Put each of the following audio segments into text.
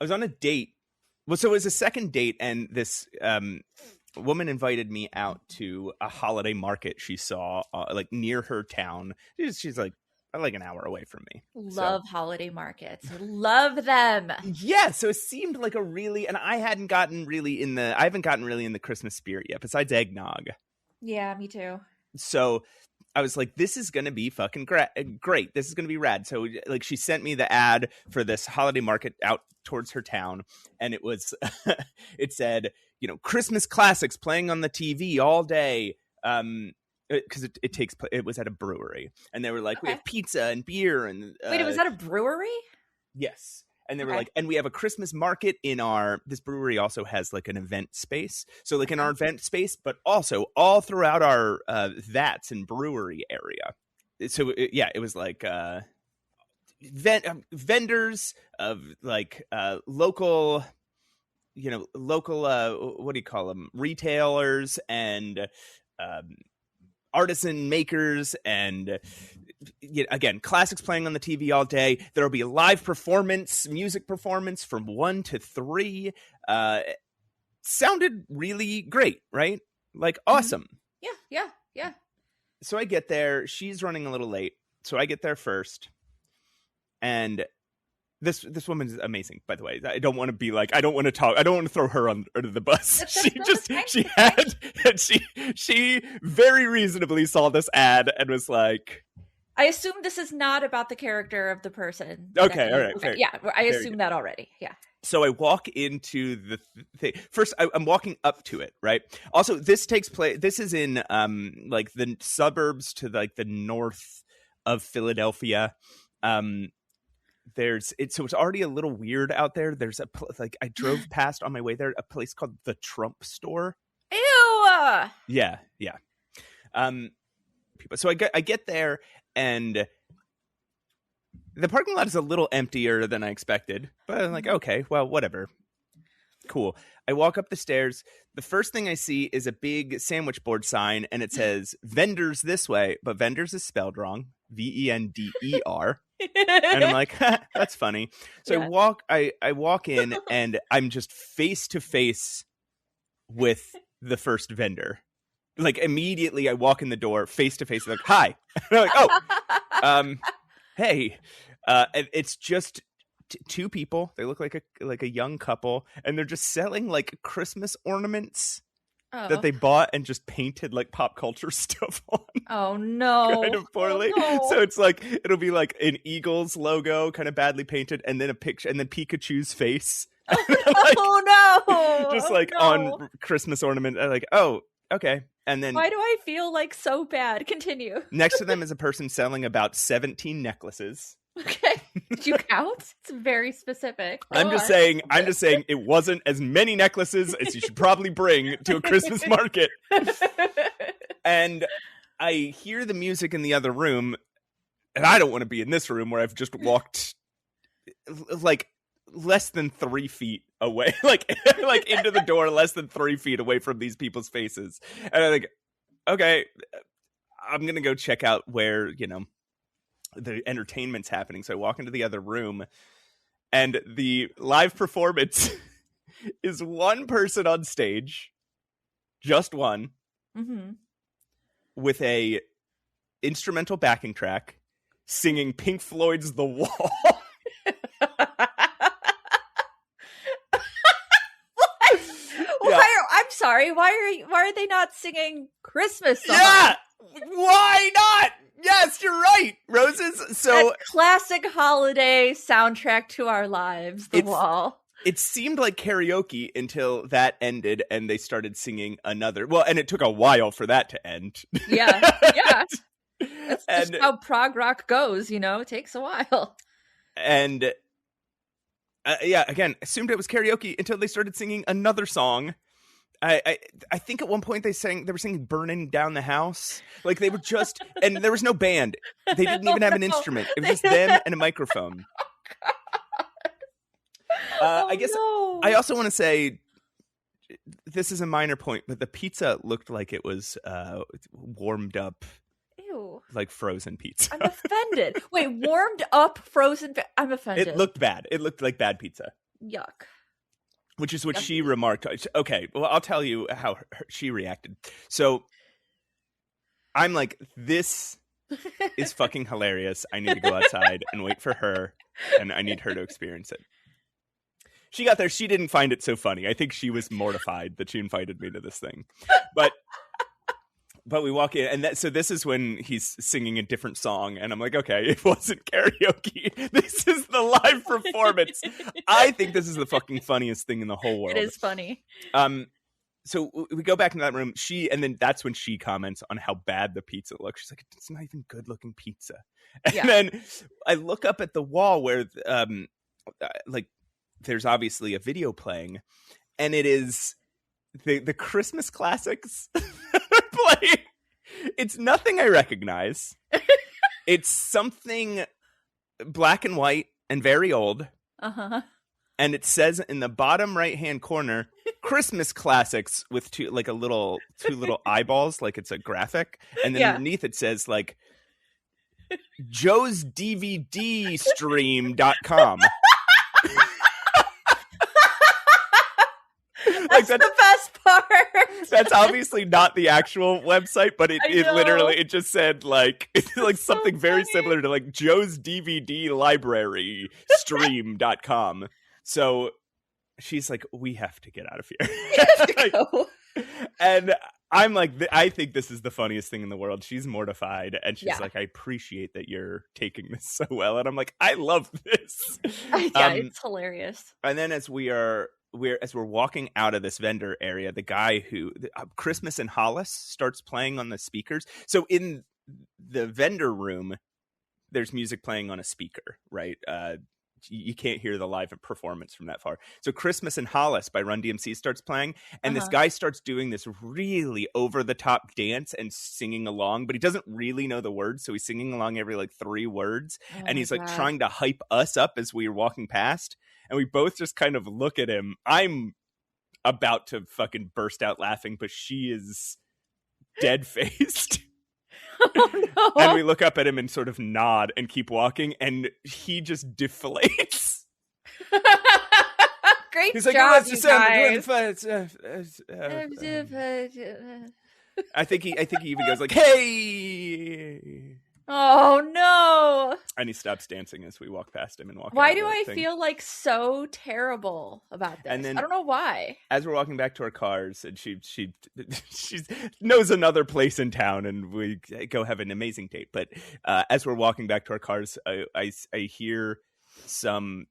I was on a date. Well, so it was a second date, and this woman invited me out to a holiday market she saw like near her town. She's like an hour away from me. Love holiday markets. Love them. Yeah, so it seemed like a really, and I haven't gotten really in the Christmas spirit yet, besides eggnog. Yeah, me too. So I was like, this is going to be fucking great. This is going to be rad. So like she sent me the ad for this holiday market out towards her town. And it was, it said, you know, Christmas classics playing on the TV all day. Because it was at a brewery. And they were like, we have pizza and beer. And wait, it was at a brewery? Yes. And they were like, and we have a Christmas market in this brewery also has like an event space. So like in our event space, but also all throughout our vats and brewery area. So it was like vendors of like local, what do you call them? Retailers and artisan makers and again, classics playing on the TV all day. There'll be a live music performance from 1 to 3. Sounded really great, right? Like awesome. Yeah. So I get there. She's running a little late. So I get there first. And this woman is amazing, by the way. I don't want to be like, I don't want to talk. I don't want to throw her under the bus. She very reasonably saw this ad and was like, I assume this is not about the character of the person. Okay, all right. Okay. Yeah, I assume that already. Yeah. So I walk into the thing. First, I'm walking up to it, right? Also, this takes place. This is in like the suburbs to like the north of Philadelphia. So it's already a little weird out there. There's I drove past on my way there a place called the Trump Store. Ew. Yeah. So I get there and the parking lot is a little emptier than I expected, but I'm like, okay, well, whatever. Cool. I walk up the stairs. The first thing I see is a big sandwich board sign, and it says vendors this way, but vendors is spelled wrong. VENDER. And I'm like, that's funny. So yeah. I walk in and I'm just face to face with the first vendor. Like immediately I walk in the door face to face, like, hi. And I'm like, oh, hey. It's just two people. They look like a young couple, and they're just selling like Christmas ornaments that they bought and just painted like pop culture stuff on. Oh no. Kind of poorly. Oh, no. So it's like it'll be like an Eagles logo kind of badly painted, and then a picture and then Pikachu's face. No. Just like on Christmas ornament. I'm like, oh, okay. And then why do I feel like so bad? Continue. Next to them is a person selling about 17 necklaces. Okay. Did you count? It's very specific. I'm just saying it wasn't as many necklaces as you should probably bring to a Christmas market. And I hear the music in the other room, and I don't want to be in this room where I've just walked like less than 3 feet away, like into the door, less than 3 feet away from these people's faces. And I'm like, okay, I'm going to go check out where, the entertainment's happening. So I walk into the other room, and the live performance is one person on stage, just one, with a instrumental backing track, singing Pink Floyd's The Wall. I'm sorry. Why are they not singing Christmas songs? Yeah, why not? Yes, you're right, Roses. So a classic holiday soundtrack to our lives, The Wall. It seemed like karaoke until that ended and they started singing another. Well, and it took a while for that to end. Yeah. That's just how prog rock goes, it takes a while. And again, assumed it was karaoke until they started singing another song. I think at one point they were singing "Burning Down the House." Like they were just, and there was no band. They didn't even have an instrument. It was just them and a microphone. I also want to say, this is a minor point, but the pizza looked like it was warmed up. Ew. Like frozen pizza. I'm offended. Wait, warmed up frozen? I'm offended. It looked bad. It looked like bad pizza. Yuck. Which is what she remarked. Okay, well, I'll tell you how she reacted. So I'm like, this is fucking hilarious. I need to go outside and wait for her, and I need her to experience it. She got there. She didn't find it so funny. I think she was mortified that she invited me to this thing. But we walk in, and so this is when he's singing a different song, and I'm like, okay, it wasn't karaoke. This is the live performance. I think this is the fucking funniest thing in the whole world. It is funny. So we go back into that room. And then that's when she comments on how bad the pizza looks. She's like, it's not even good looking pizza. And then I look up at the wall where, like, there's obviously a video playing, and it is the Christmas classics playing. It's nothing I recognize. It's something black and white and very old. Uh-huh. And it says in the bottom right-hand corner, Christmas classics with two little eyeballs, like it's a graphic. And then underneath it says, like, Joe's DVD stream.com. That's the best part. That's obviously not the actual website, but it literally, it just said like something very similar to like Joe's DVD library stream.com. So she's like, we have to get out of here. Go. And I'm like, I think this is the funniest thing in the world. She's mortified, and she's like, I appreciate that you're taking this so well. And I'm like, I love this. It's hilarious. And then as we're walking out of this vendor area, the guy who Christmas in Hollis starts playing on the speakers. So in the vendor room, there's music playing on a speaker, right? You can't hear the live performance from that far. So Christmas in Hollis by Run DMC starts playing, and this guy starts doing this really over-the-top dance and singing along, but he doesn't really know the words, so he's singing along every like 3 words, and he's like trying to hype us up as we are walking past, and we both just kind of look at him. I'm about to fucking burst out laughing, but she is dead-faced. Oh, no. And we look up at him and sort of nod and keep walking, and he just deflates. Great He's job, like, you guys. I think he even goes like, "Hey!" Oh no! And he stops dancing as we walk past him and walk. Why do I feel like so terrible about this? And then, I don't know why. As we're walking back to our cars, and she knows another place in town, and we go have an amazing date. But as we're walking back to our cars, I hear some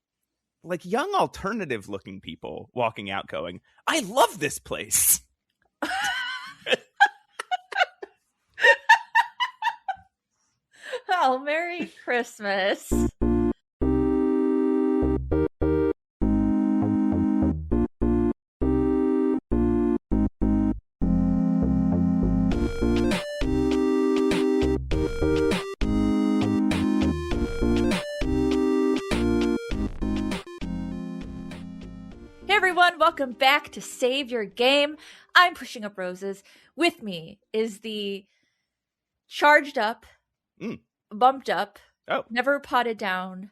like young alternative looking people walking out, going, "I love this place." Oh, Merry Christmas. Hey everyone, welcome back to Save Your Game. I'm Pushing Up Roses. With me is the charged up, bumped up, never potted down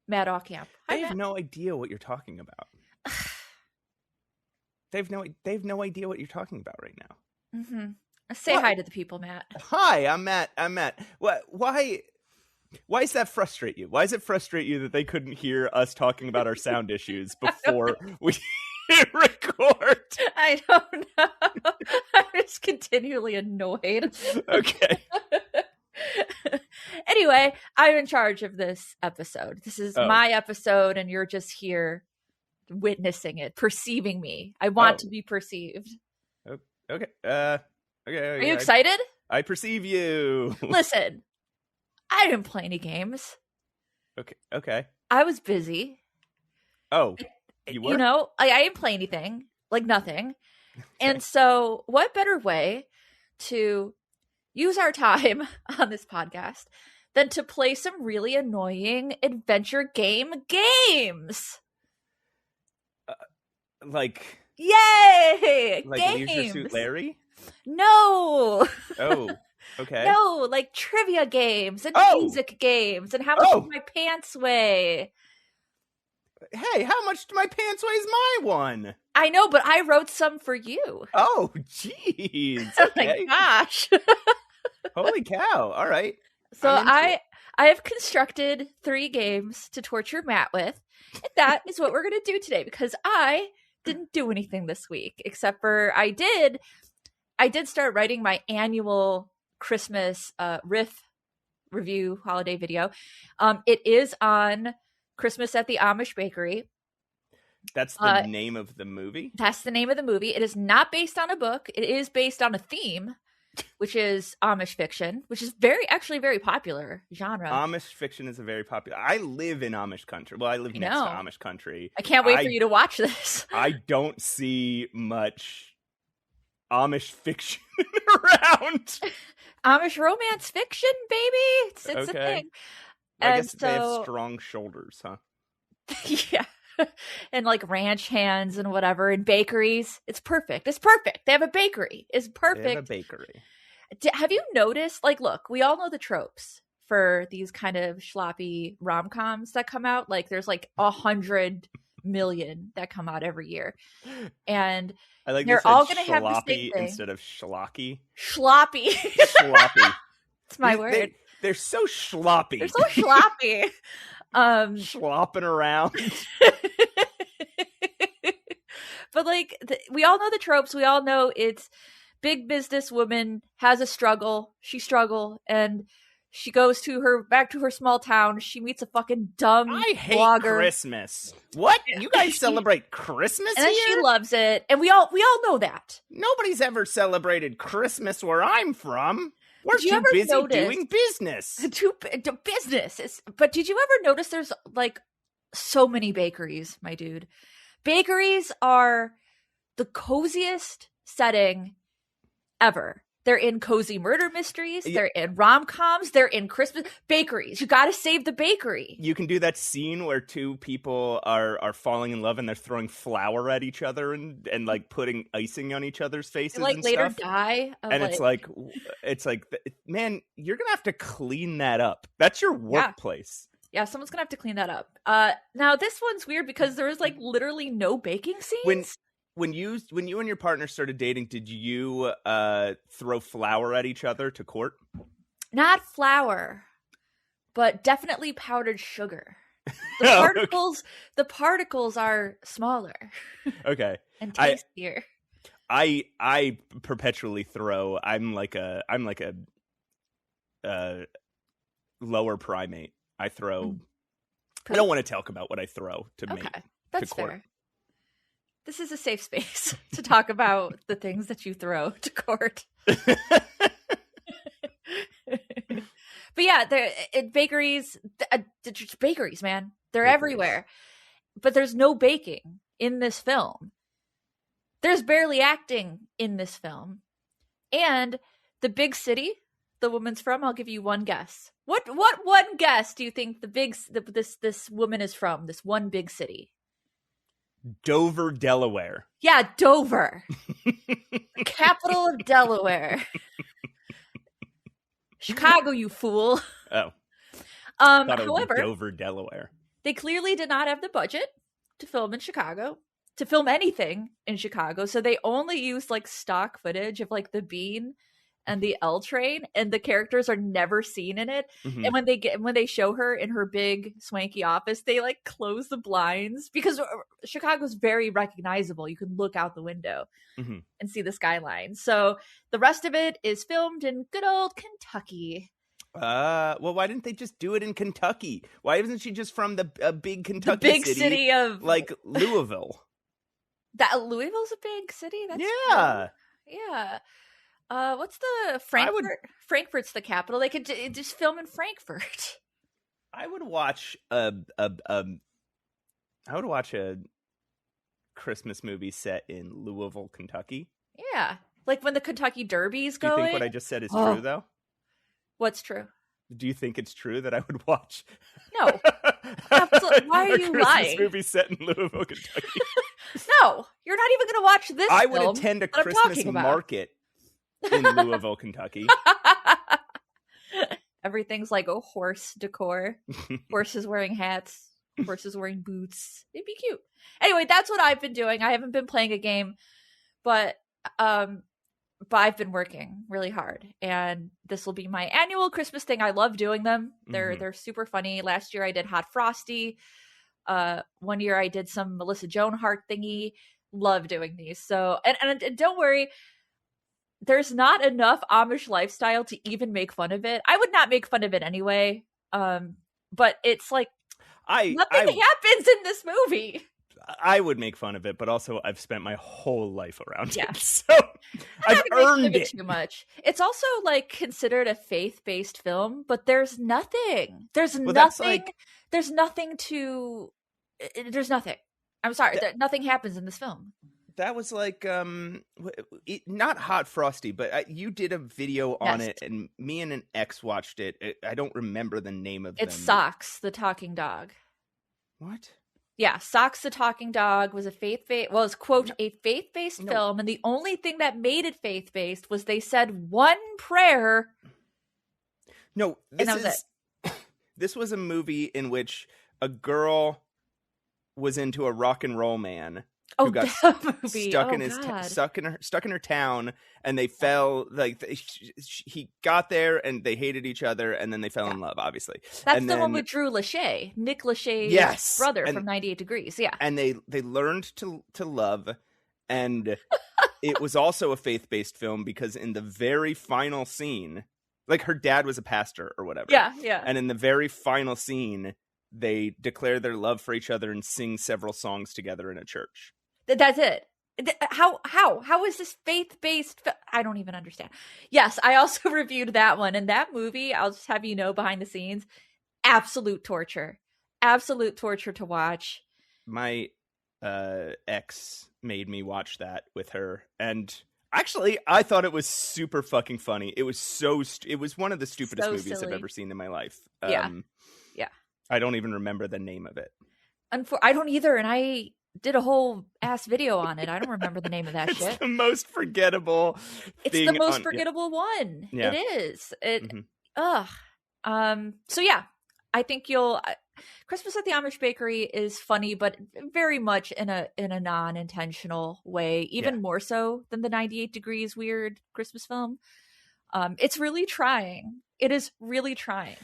Matt Ocamp. I have no idea what you're talking about. They have no idea what you're talking about right now. Mm-hmm. Say hi to the people, Matt. Hi, I'm Matt. Why does that frustrate you? Why does it frustrate you that they couldn't hear us talking about our sound issues before we record? I don't know. I'm just continually annoyed. Okay. Anyway, I'm in charge of this episode. This is my episode, and you're just here witnessing it, perceiving me. I want to be perceived. Okay. Okay. Are you excited? I perceive you. Listen, I didn't play any games. Okay. I was busy. Oh, you were? You know, I didn't play anything, like nothing. Okay. And so what better way to use our time on this podcast than to play some really annoying adventure games. Like, yay! Like games. Leisure Suit Larry? No. Oh, okay. No, like trivia games and music games and how much does my pants weigh? Hey, how much do my pants weighs my one? I know, but I wrote some for you. Oh, jeez. Oh Okay. my gosh. Holy cow. All right. So I have constructed 3 games to torture Matt with. And that is what we're going to do today, because I didn't do anything this week, except for I did start writing my annual Christmas riff review holiday video. It is on Christmas at the Amish Bakery. That's the name of the movie? That's the name of the movie. It is not based on a book. It is based on a theme, which is Amish fiction, which is actually very popular genre. Amish fiction is a very popular. I live in Amish country. Well, I live next to Amish country. I can't wait for you to watch this. I don't see much Amish fiction around. Amish romance fiction, baby. It's a thing. I guess they have strong shoulders, huh? Yeah. And like ranch hands and whatever, and bakeries. It's perfect. It's perfect. They have a bakery. It's perfect. They have a bakery. Have you noticed, like, look, we all know the tropes for these kind of sloppy rom-coms that come out. Like, there's like 100 million that come out every year. And I like they're all going to have the same thing. Instead of schlocky. Sloppy. Sloppy. It's my word. They're so sloppy. They're so sloppy. Slopping around. But like, we all know the tropes. We all know it's big business woman has a struggle. She struggle, and she goes back to her small town. She meets a fucking dumb I hate blogger. Christmas. What? You guys celebrate Christmas and then here? she loves it, and we all know that. Nobody's ever celebrated Christmas where I'm from. We're too busy doing business. Business. But did you ever notice there's like so many bakeries, my dude? Bakeries are the coziest setting ever. They're in cozy murder mysteries. Yeah. They're in rom-coms. They're in Christmas bakeries. You got to save the bakery. You can do that scene where 2 people are falling in love and they're throwing flour at each other and like putting icing on each other's faces. They, like and later stuff. Die. And it's like, man, you're gonna have to clean that up. That's your workplace. Yeah, someone's gonna have to clean that up. Now this one's weird because there is like literally no baking scenes. When you and your partner started dating, did you throw flour at each other to court? Not flour, but definitely powdered sugar. The particles are smaller. Okay. And tastier. I perpetually throw. I'm like a lower primate. I throw. I don't want to talk about what I throw to mate. Okay, that's to court. fair. This is a safe space to talk about the things that you throw to court. But yeah, bakeries, bakeries, man. They're everywhere. But there's no baking in this film. There's barely acting in this film. And the big city the woman's from, I'll give you one guess. What one guess do you think this woman is from? This one big city? Dover, Delaware. Yeah, Dover. The capital of Delaware. Chicago, you fool. Oh. However, Dover, Delaware. They clearly did not have the budget to film in Chicago, to film anything in Chicago. So they only used like stock footage of like the Bean and the L train, and the characters are never seen in it. Mm-hmm. And when they show her in her big swanky office, they like close the blinds because Chicago's very recognizable. You can look out the window mm-hmm. and see the skyline. So the rest of it is filmed in good old Kentucky. Well, why didn't they just do it in Kentucky? Why isn't she just from the big Kentucky the big city of like Louisville? That Louisville's a big city. That's yeah, cool. Yeah. What's the Frankfurt? Frankfurt's the capital. They could just film in Frankfurt. I would watch a Christmas movie set in Louisville, Kentucky. Yeah, like when the Kentucky Derby's going. Do you think what I just said is true, though? What's true? Do you think it's true that I would watch? No. Absolutely. Why are you Christmas lying? Movie set in Louisville, Kentucky. No, you're not even going to watch this. I would attend a Christmas market in Louisville, Kentucky. Everything's like horse decor. Horses wearing hats. Horses wearing boots. It'd be cute. Anyway, that's what I've been doing. I haven't been playing a game, but I've been working really hard, and this will be my annual Christmas thing. I love doing them. They're super funny. Last year I did Hot Frosty. 1 year I did some Melissa Joan Hart thingy. Love doing these. So, and don't worry, there's not enough Amish lifestyle to even make fun of it. I would not make fun of it anyway. But it's like nothing happens in this movie. I would make fun of it, but also I've spent my whole life around it, so I've earned it too much. It's also like considered a faith-based film, but there's nothing. There's nothing. There's nothing to. There's nothing. I'm sorry. Nothing happens in this film. That was like not Hot Frosty, but you did a video on it, and me and an ex watched it. I don't remember the name of it. It's Socks, the talking dog. What? Yeah, Socks the Talking Dog was a quote, a faith-based film, and the only thing that made it faith-based was they said one prayer. No, this was a movie in which a girl was into a rock and roll man who got stuck in her town, and they fell he got there and they hated each other, and then they fell in love, obviously. That's the one with Drew Lachey, Nick Lachey's brother from 98 Degrees. Yeah. And they learned to love, and it was also a faith-based film because in the very final scene, like her dad was a pastor or whatever. Yeah, yeah. And in the very final scene, they declare their love for each other and sing several songs together in a church. That's it. How is this faith-based? I don't even understand. Yes, I also reviewed that one, and that movie, I'll just have you know, behind the scenes, absolute torture to watch. My ex made me watch that with her, and actually, I thought it was super fucking funny. It was it was one of the stupidest movies I've ever seen in my life. Yeah. I don't even remember the name of it. I don't either, and I did a whole ass video on it. I don't remember the name of that shit. It's the most forgettable thing. It's the most forgettable one. Yeah. It is. So yeah, I think Christmas at the Amish Bakery is funny, but very much in a non-intentional way, even more so than the 98 Degrees weird Christmas film. It's really trying. It is really trying.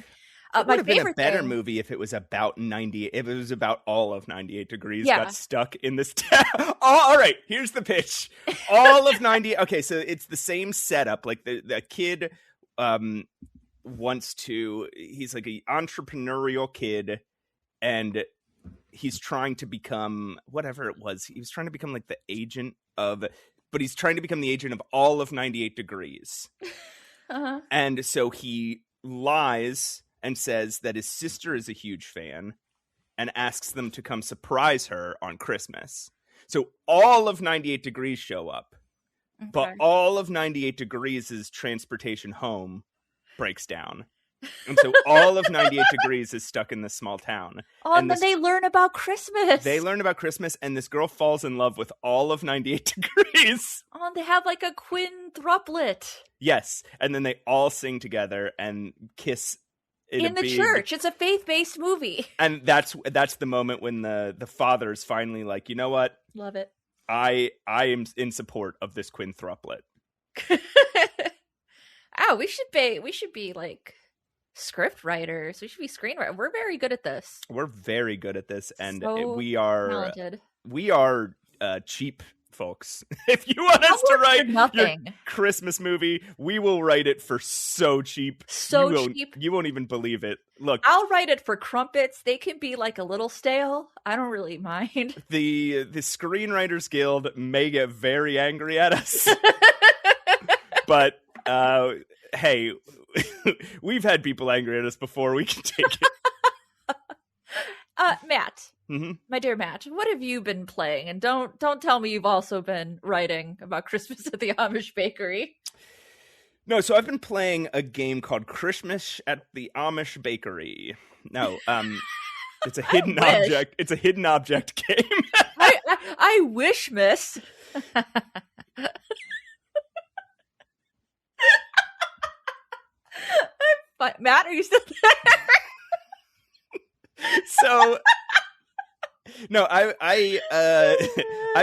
It would have been a better movie if it was about if it was about all of 98 Degrees got stuck in this town. All right, here's the pitch. All of 98. Okay, so it's the same setup. Like the kid he's like an entrepreneurial kid, and he's trying to become whatever it was. He was trying to become like the agent of, but he's trying to become the agent of all of 98 Degrees. Uh-huh. And so he lies and says that his sister is a huge fan and asks them to come surprise her on Christmas. So all of 98 Degrees show up, but all of 98 Degrees' transportation home breaks down. And so all of 98 Degrees is stuck in this small town. Oh, and then they learn about Christmas. They learn about Christmas, and this girl falls in love with all of 98 Degrees. Oh, and they have like a quinthruplet. Yes, and then they all sing together and kiss in the church. It's a faith-based movie. And that's the moment when the father is finally like, you know what? Love it. I am in support of this quinthruplet. Oh, we should be like script writers. We should be screenwriters. We're very good at this. We're very good at this, and so we are talented. We are cheap folks. If you want us to write your Christmas movie, we will write it for so cheap. Cheap. You won't even believe it. Look, I'll write it for crumpets. They can be like a little stale. I don't really mind. The Screenwriters Guild may get very angry at us. But hey, we've had people angry at us before. We can take it. Matt, my dear Matt, what have you been playing? And don't tell me you've also been writing about Christmas at the Amish Bakery. No, so I've been playing a game called Christmas at the Amish Bakery. No, it's a hidden object. It's a hidden object game. I wish, miss. Matt, are you still there? So No, I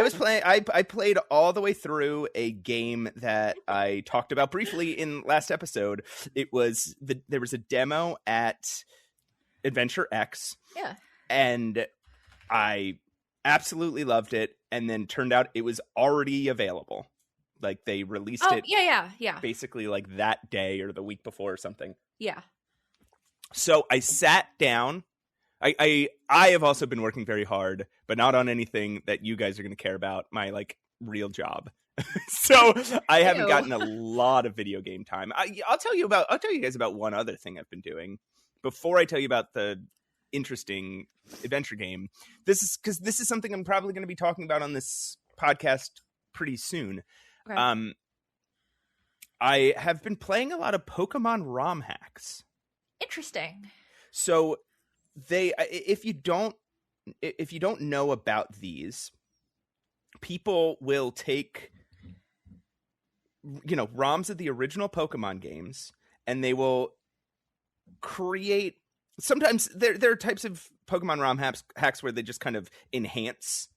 was playing. I played all the way through a game that I talked about briefly in last episode. There was a demo at Adventure X. Yeah. And I absolutely loved it. And then turned out it was already available. Like they released it. Yeah. Basically like that day or the week before or something. Yeah. So I sat down. I have also been working very hard, but not on anything that you guys are going to care about. My like real job. So I haven't gotten a lot of video game time. I'll tell you guys about one other thing I've been doing before I tell you about the interesting adventure game. This is something I'm probably going to be talking about on this podcast pretty soon. Okay. I have been playing a lot of Pokemon ROM hacks. Interesting. So if you don't know about these, people will take ROMs of the original Pokemon games and they will create. Sometimes there are types of Pokemon ROM hacks where they just kind of enhance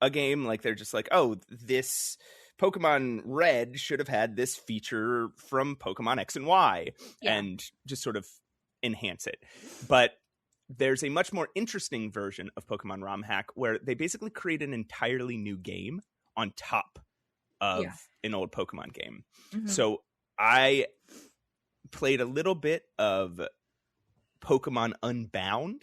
a game. Like they're just like, oh, this Pokemon Red should have had this feature from Pokemon X and Y, and just sort of enhance it. But there's a much more interesting version of Pokemon ROM hack where they basically create an entirely new game on top of an old Pokemon game. Mm-hmm. So I played a little bit of Pokemon Unbound,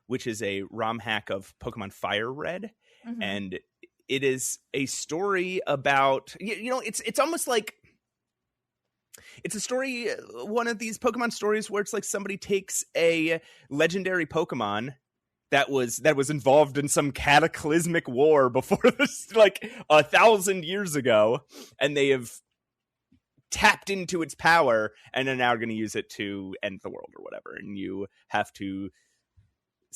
which is a ROM hack of Pokemon Fire Red. Mm-hmm. And it is a story about, it's almost like it's a story, one of these Pokemon stories where it's like somebody takes a legendary Pokemon that was involved in some cataclysmic war before this, like 1,000 years ago, and they have tapped into its power and are now going to use it to end the world or whatever. And you have to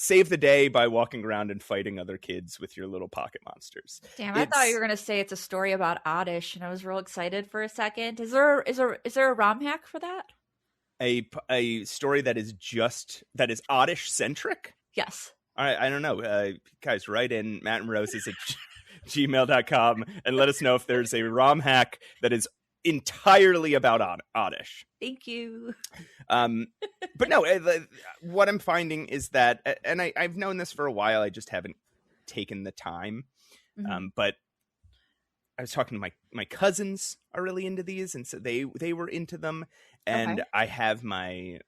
save the day by walking around and fighting other kids with your little pocket monsters. Damn, I thought you were going to say it's a story about Oddish, and I was real excited for a second. Is there a ROM hack for that? A story that is Oddish centric? Yes. I don't know. Guys, write in mattandroses at gmail.com and let us know if there's a ROM hack that is entirely about Oddish. Thank you. But no, what I'm finding is that, and I've known this for a while, I just haven't taken the time. Mm-hmm. But I was talking to my cousins are really into these, and so they were into them. And I have my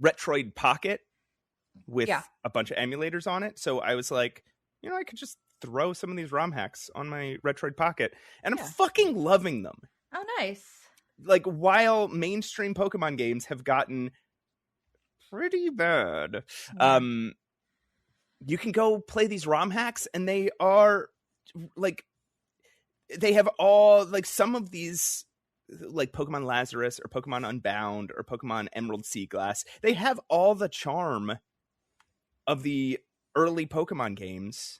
Retroid Pocket with a bunch of emulators on it. So I was like, I could just throw some of these ROM hacks on my Retroid Pocket, and I'm fucking loving them. Oh, nice. Like, while mainstream Pokemon games have gotten pretty bad, you can go play these ROM hacks, and they are like, they have all, like, some of these, like Pokemon Lazarus or Pokemon Unbound or Pokemon Emerald Sea Glass, they have all the charm of the early Pokemon games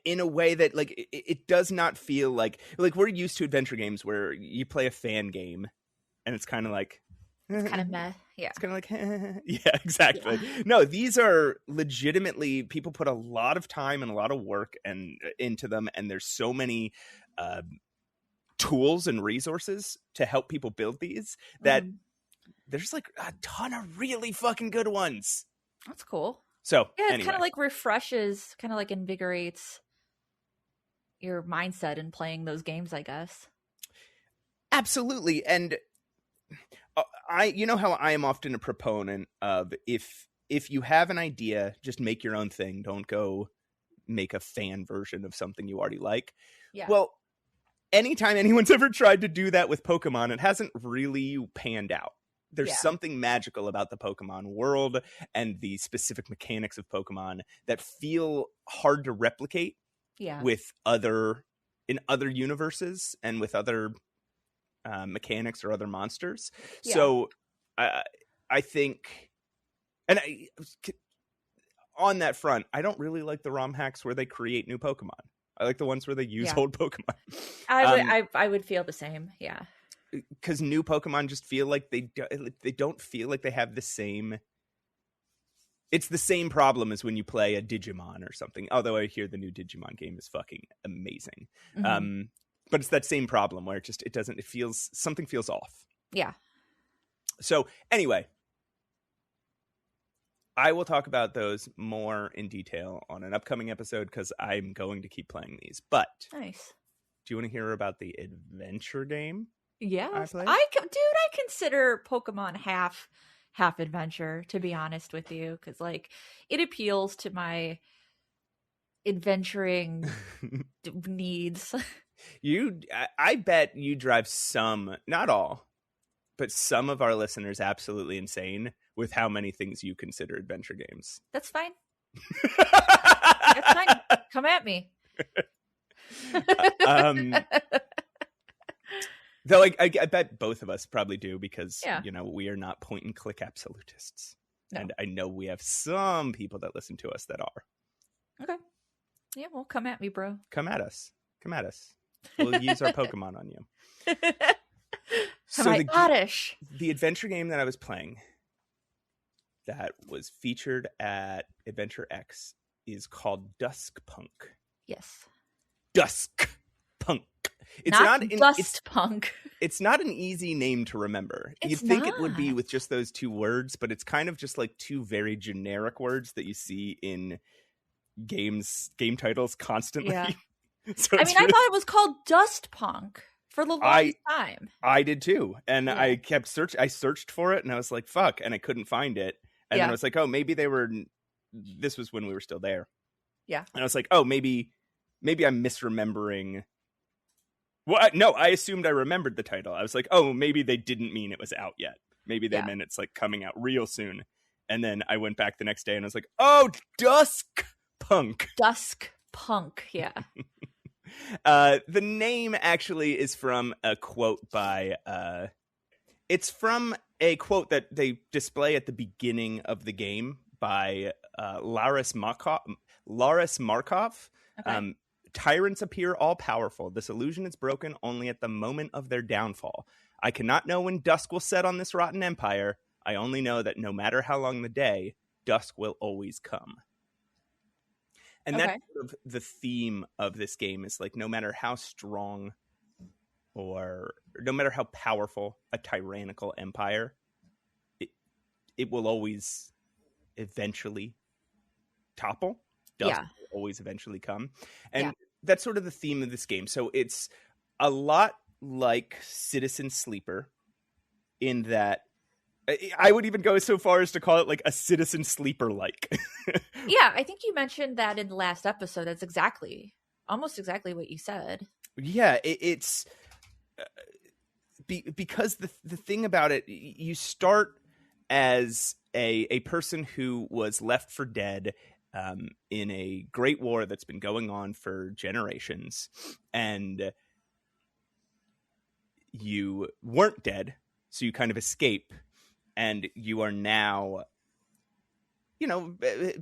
in a way that, like, it does not feel like we're used to adventure games where you play a fan game and it's kind of like, it's kind of meh. Yeah. It's kind of like, yeah, exactly. Yeah. No, these are legitimately, people put a lot of time and a lot of work into them. And there's so many tools and resources to help people build these that there's like a ton of really fucking good ones. That's cool. So yeah, it's kind of like refreshes, kind of like invigorates your mindset in playing those games, I guess. Absolutely. And you know how I am often a proponent of, if you have an idea, just make your own thing. Don't go make a fan version of something you already like. Yeah. Well, anytime anyone's ever tried to do that with Pokemon, it hasn't really panned out. There's something magical about the Pokemon world and the specific mechanics of Pokemon that feel hard to replicate with other universes and with other mechanics or other monsters. Yeah. So I think, and on that front, I don't really like the ROM hacks where they create new Pokemon. I like the ones where they use old Pokemon. I would feel the same. Yeah. Because new Pokemon just feel like they don't feel like they have the same It's the same problem as when you play a Digimon or something. Although I hear the new Digimon game is fucking amazing. Mm-hmm. But it's that same problem where something feels off. Yeah. So anyway, I will talk about those more in detail on an upcoming episode because I'm going to keep playing these. But nice. Do you want to hear about the adventure game? Yeah, I consider Pokemon half adventure, to be honest with you, because like it appeals to my adventuring needs. I bet you drive some, not all, but some of our listeners absolutely insane with how many things you consider adventure games. That's fine. That's fine. Come at me. Though I bet both of us probably do because, yeah. We are not point and click absolutists. No. And I know we have some people that listen to us that are. Okay. Yeah, well, come at me, bro. Come at us. We'll use our Pokemon on you. So the adventure game that I was playing that was featured at Adventure X is called DuskPunk. Yes. DuskPunk. It's not DustPunk. It's not an easy name to remember. You'd think it would be with just those two words, but it's kind of just like two very generic words that you see in game titles constantly. Yeah. So I thought it was called DustPunk for the longest time. I did too. And I kept I searched for it and I was like, fuck, and I couldn't find it. And then I was like, oh, maybe this was when we were still there. Yeah. And I was like, oh, maybe I'm misremembering. Well, no, I assumed I remembered the title. I was like, oh, maybe they didn't mean it was out yet. Maybe they meant it's like coming out real soon. And then I went back the next day and I was like, oh, DuskPunk. DuskPunk, yeah. The name actually is from a quote by it's from a quote that they display at the beginning of the game by Laris Markov. Okay. Tyrants appear all-powerful. This illusion is broken only at the moment of their downfall. I cannot know when dusk will set on this rotten empire. I only know that no matter how long the day, dusk will always come. And that's sort of the theme of this game is like no matter how strong or no matter how powerful a tyrannical empire, it will always eventually topple. Dusk will always eventually come. And that's sort of the theme of this game. So it's a lot like Citizen Sleeper in that I would even go so far as to call it like a Citizen Sleeper-like. Yeah, I think you mentioned that in the last episode. That's almost exactly what you said. Yeah, it's because the thing about it, you start as a person who was left for dead in a great war that's been going on for generations, and you weren't dead, so you kind of escape, and you are now,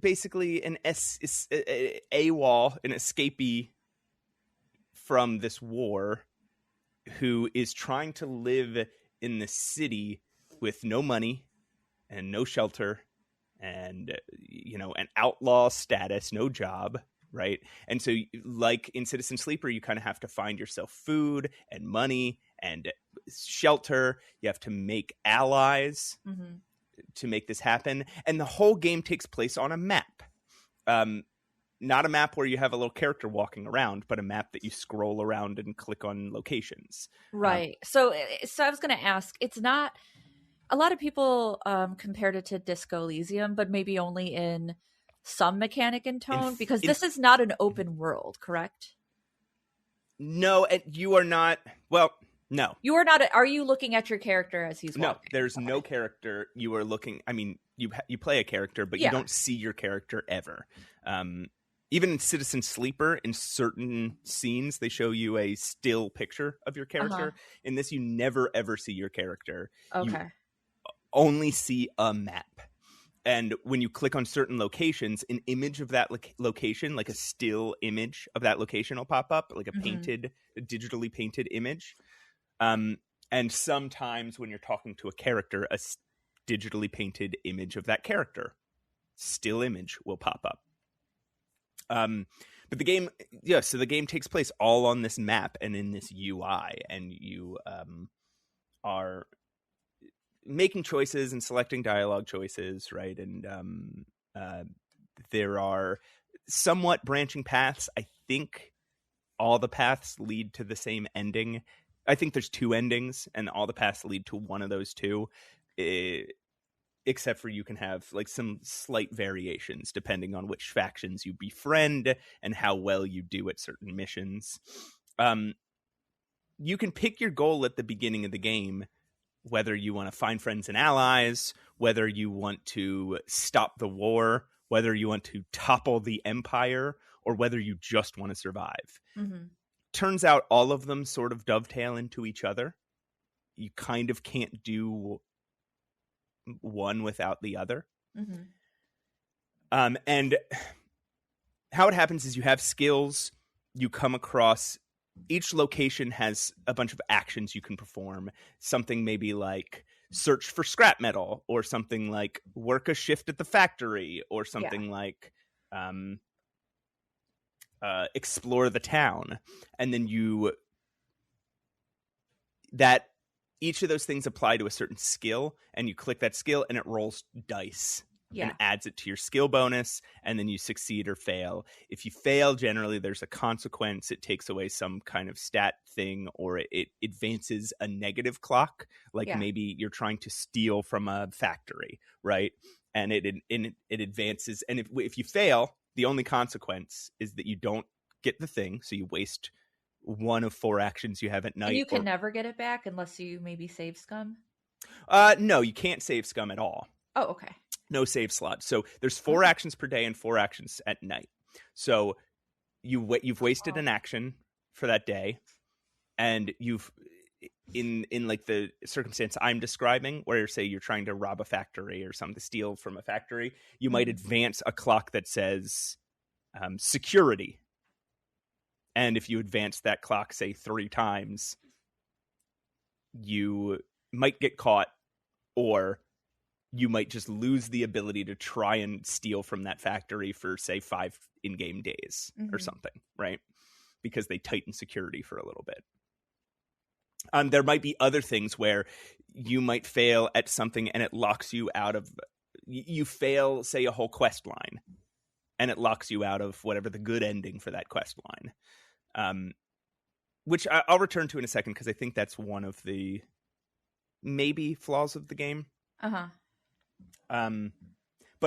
basically an AWOL, an escapee from this war, who is trying to live in the city with no money and no shelter and, an outlaw status, no job, right? And so like in Citizen Sleeper, you kind of have to find yourself food and money and shelter. You have to make allies to make this happen. And the whole game takes place on a map. Not a map where you have a little character walking around, but a map that you scroll around and click on locations. Right. So I was going to ask, it's not, a lot of people compared it to Disco Elysium, but maybe only in some mechanic and tone, because this is not an open world, correct? No, and you are not, well, no. You are not, are you looking at your character as he's walking? No, there's no character. You are looking, you play a character, but you don't see your character ever. Even in Citizen Sleeper, in certain scenes, they show you a still picture of your character. In this, you never, ever see your character. Okay. You only see a map. And when you click on certain locations, an image of that location, like a still image of that location will pop up, like a digitally painted image. And sometimes when you're talking to a character, a digitally painted image of that character still image will pop up. But the game, so the game takes place all on this map and in this UI, and you are making choices and selecting dialogue choices, right? And there are somewhat branching paths. I think all the paths lead to the same ending. I think there's 2 endings, and all the paths lead to one of those 2. Except for you can have like some slight variations depending on which factions you befriend and how well you do at certain missions. You can pick your goal at the beginning of the game, whether you want to find friends and allies, whether you want to stop the war, whether you want to topple the empire, or whether you just want to survive. Mm-hmm. Turns out all of them sort of dovetail into each other. You kind of can't do one without the other. Mm-hmm. And how it happens is you have skills, you come across, each location has a bunch of actions you can perform. Something maybe like search for scrap metal, or something like work a shift at the factory, or something like explore the town. And then each of those things apply to a certain skill, and you click that skill and it rolls dice and adds it to your skill bonus, and then you succeed or fail. If you fail, generally there's a consequence. It takes away some kind of stat thing, or it advances a negative clock, like maybe you're trying to steal from a factory, right? And it advances, and if you fail, the only consequence is that you don't get the thing, so you waste one of 4 actions you have at night. And you can never get it back unless you maybe save scum? No, you can't save scum at all. Oh, okay. No save slot. So there's 4 actions per day and 4 actions at night. So you've wasted an action for that day, and you've in like the circumstance I'm describing, where say you're trying to rob a factory or something, to steal from a factory, you might advance a clock that says security. And if you advance that clock, say 3 times, you might get caught, or you might just lose the ability to try and steal from that factory for, say, 5 in-game days or something, right? Because they tighten security for a little bit. There might be other things where you might fail at something and it locks you out of... You fail, say, a whole quest line, and it locks you out of whatever the good ending for that quest line. Which I'll return to in a second, because I think that's one of the maybe flaws of the game. But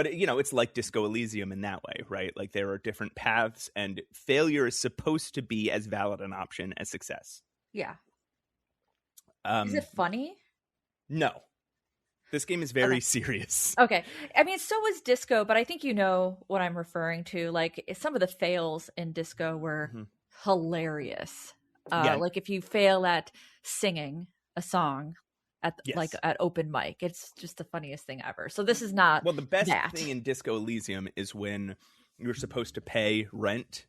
it's like Disco Elysium in that way, right? Like there are different paths, and failure is supposed to be as valid an option as success. Yeah. Is it funny? No. This game is very serious. Okay. I mean, so was Disco, but I think you know what I'm referring to. Like, some of the fails in Disco were hilarious. Like if you fail at singing a song at at open mic, it's just the funniest thing ever. So this is not the best thing in Disco Elysium is when you're supposed to pay rent,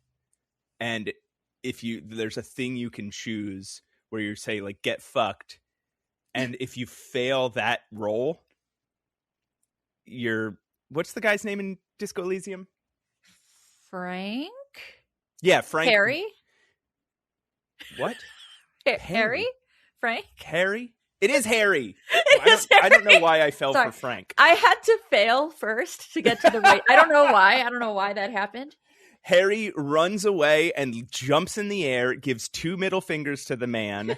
and there's a thing you can choose where you say like get fucked, and if you fail that roll, what's the guy's name in Disco Elysium? Frank? Yeah, Frank. Harry? What? Harry? Frank? Harry? It is Harry. Harry. I don't know why I fell for Frank. I had to fail first to get to the right. I don't know why. I don't know why that happened. Harry runs away and jumps in the air, gives 2 middle fingers to the man,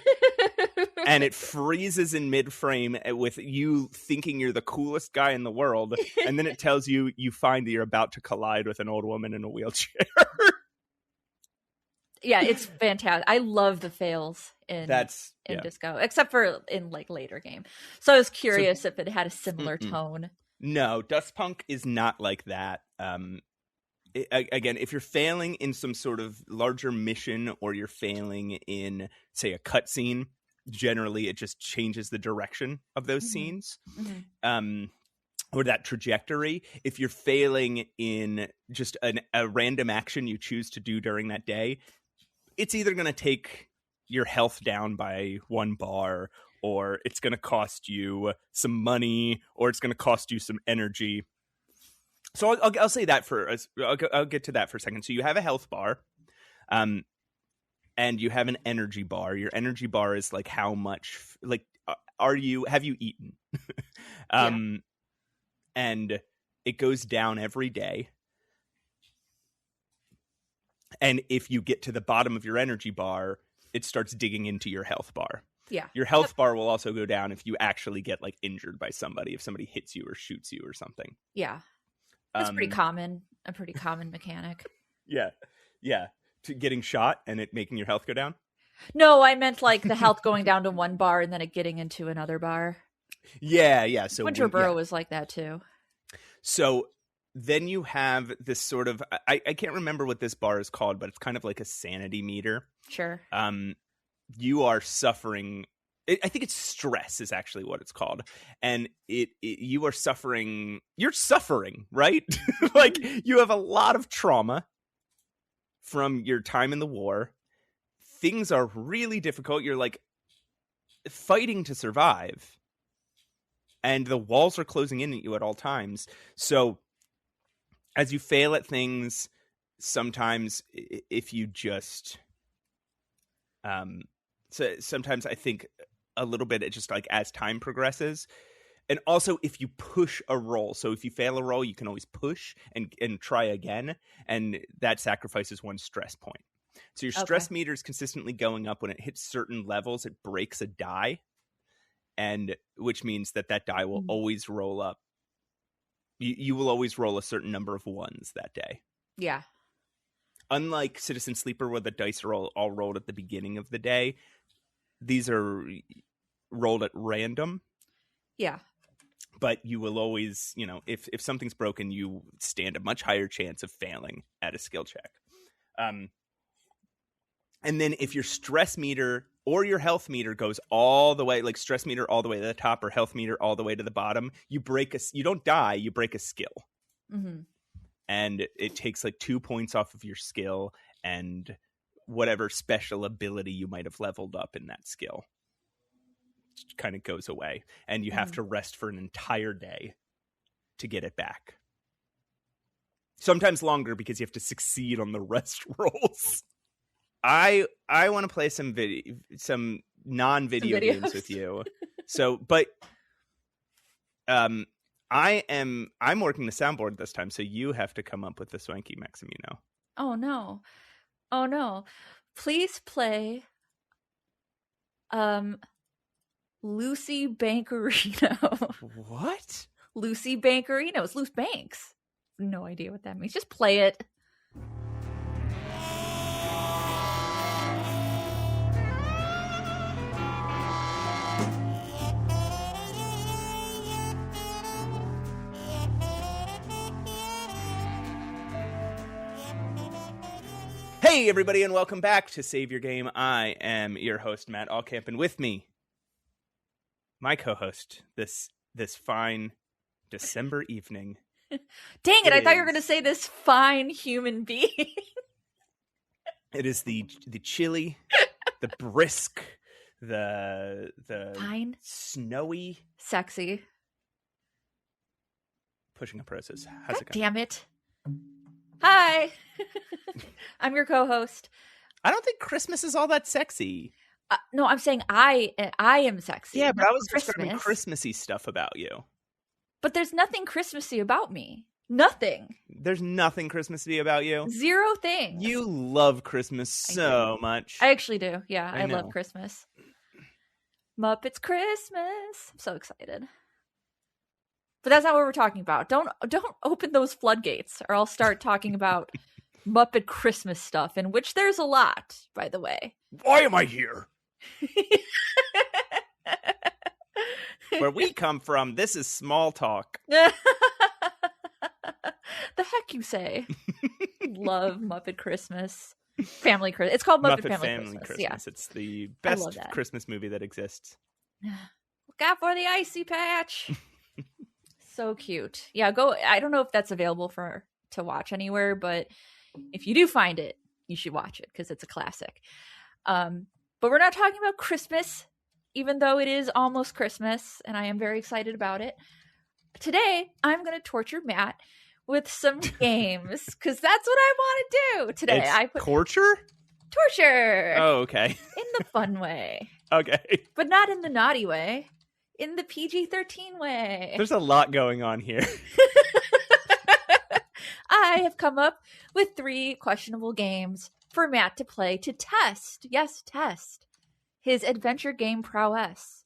and it freezes in mid-frame with you thinking you're the coolest guy in the world, and then it tells you find that you're about to collide with an old woman in a wheelchair. Yeah, it's fantastic. I love the fails in Disco, except for in like later game. So I was curious if it had a similar tone. No, DustPunk is not like that. Again, if you're failing in some sort of larger mission, or you're failing in, say, a cutscene, generally it just changes the direction of those scenes. Or that trajectory. If you're failing in just a random action you choose to do during that day, it's either going to take your health down by 1 bar, or it's going to cost you some money, or it's going to cost you some energy. So I'll say that I'll get to that for a second. So you have a health bar, and you have an energy bar. Your energy bar is like how much, like, have you eaten? And it goes down every day. And if you get to the bottom of your energy bar, it starts digging into your health bar. Yeah. Your health bar will also go down if you actually get like injured by somebody, if somebody hits you or shoots you or something. Yeah. That's pretty common. A pretty common mechanic. Yeah. Yeah. To getting shot and it making your health go down? No, I meant like the health going down to one bar and then it getting into another bar. Yeah. So Winter Burrow was like that too. So then you have this sort of, I can't remember what this bar is called, but it's kind of like a sanity meter. Sure. You are suffering. I think it's stress is actually what it's called. And you are suffering. You're suffering, right? Like you have a lot of trauma from your time in the war. Things are really difficult. You're like fighting to survive. And the walls are closing in at you at all times. So as you fail at things, sometimes if you just, so sometimes I think a little bit, it's just like as time progresses, and also if you push a roll. So if you fail a roll, you can always push and try again, and that sacrifices one stress point. So your stress meter is consistently going up. When it hits certain levels, it breaks a die, and which means that die will always roll up. You will always roll a certain number of ones that day. Yeah. Unlike Citizen Sleeper, where the dice are all rolled at the beginning of the day, these are rolled at random. Yeah. But you will always, if something's broken, you stand a much higher chance of failing at a skill check. And then if your stress meter or your health meter goes all the way, like stress meter all the way to the top or health meter all the way to the bottom, you don't die, you break a skill. Mm-hmm. And it takes like 2 points off of your skill and whatever special ability you might have leveled up in that skill kind of goes away. And you have to rest for an entire day to get it back. Sometimes longer because you have to succeed on the rest rolls. I want to play some non-video games with you. So, but I'm working the soundboard this time, so you have to come up with the swanky Maximino. Oh no. Please play Lucy Bankerino. What? Lucy Bankerino. It's Loose Banks. No idea what that means. Just play it. Hey, everybody, and welcome back to Save Your Game. I am your host, Matt Allcamp, and with me, my co-host, this fine December evening. Dang it, I thought you were going to say this fine human being. It is the chilly, the brisk, the fine, snowy, sexy. Pushing Up Roses. How's it going? Damn it. Hi. I'm your co-host. I don't think Christmas is all that sexy. No, I'm saying I am sexy. Yeah, but I was describing Christmassy stuff about you. But there's nothing Christmassy about me. Nothing. There's nothing Christmassy about you? Zero things. You love Christmas so much. I actually do. Yeah, I love Christmas. Muppets Christmas. I'm so excited. But that's not what we're talking about. Don't open those floodgates, or I'll start talking about Muppet Christmas stuff, in which there's a lot, by the way. Why am I here? Where we come from, this is small talk. The heck you say? Love Muppet Christmas. Family Christmas. It's called Muppet Family Christmas. Yeah. It's the best Christmas movie that exists. Look out for the icy patch. So cute. Yeah, go. I don't know if that's available to watch anywhere, but if you do find it, you should watch it because it's a classic. But we're not talking about Christmas, even though it is almost Christmas, and I am very excited about it. Today, I'm going to torture Matt with some games because that's what I want to do today. It's I put torture. Oh, okay. In the fun way. Okay. But not in the naughty way. In the PG-13 way. There's a lot going on here. I have come up with 3 questionable games for Matt to play to test. Yes, test his adventure game prowess.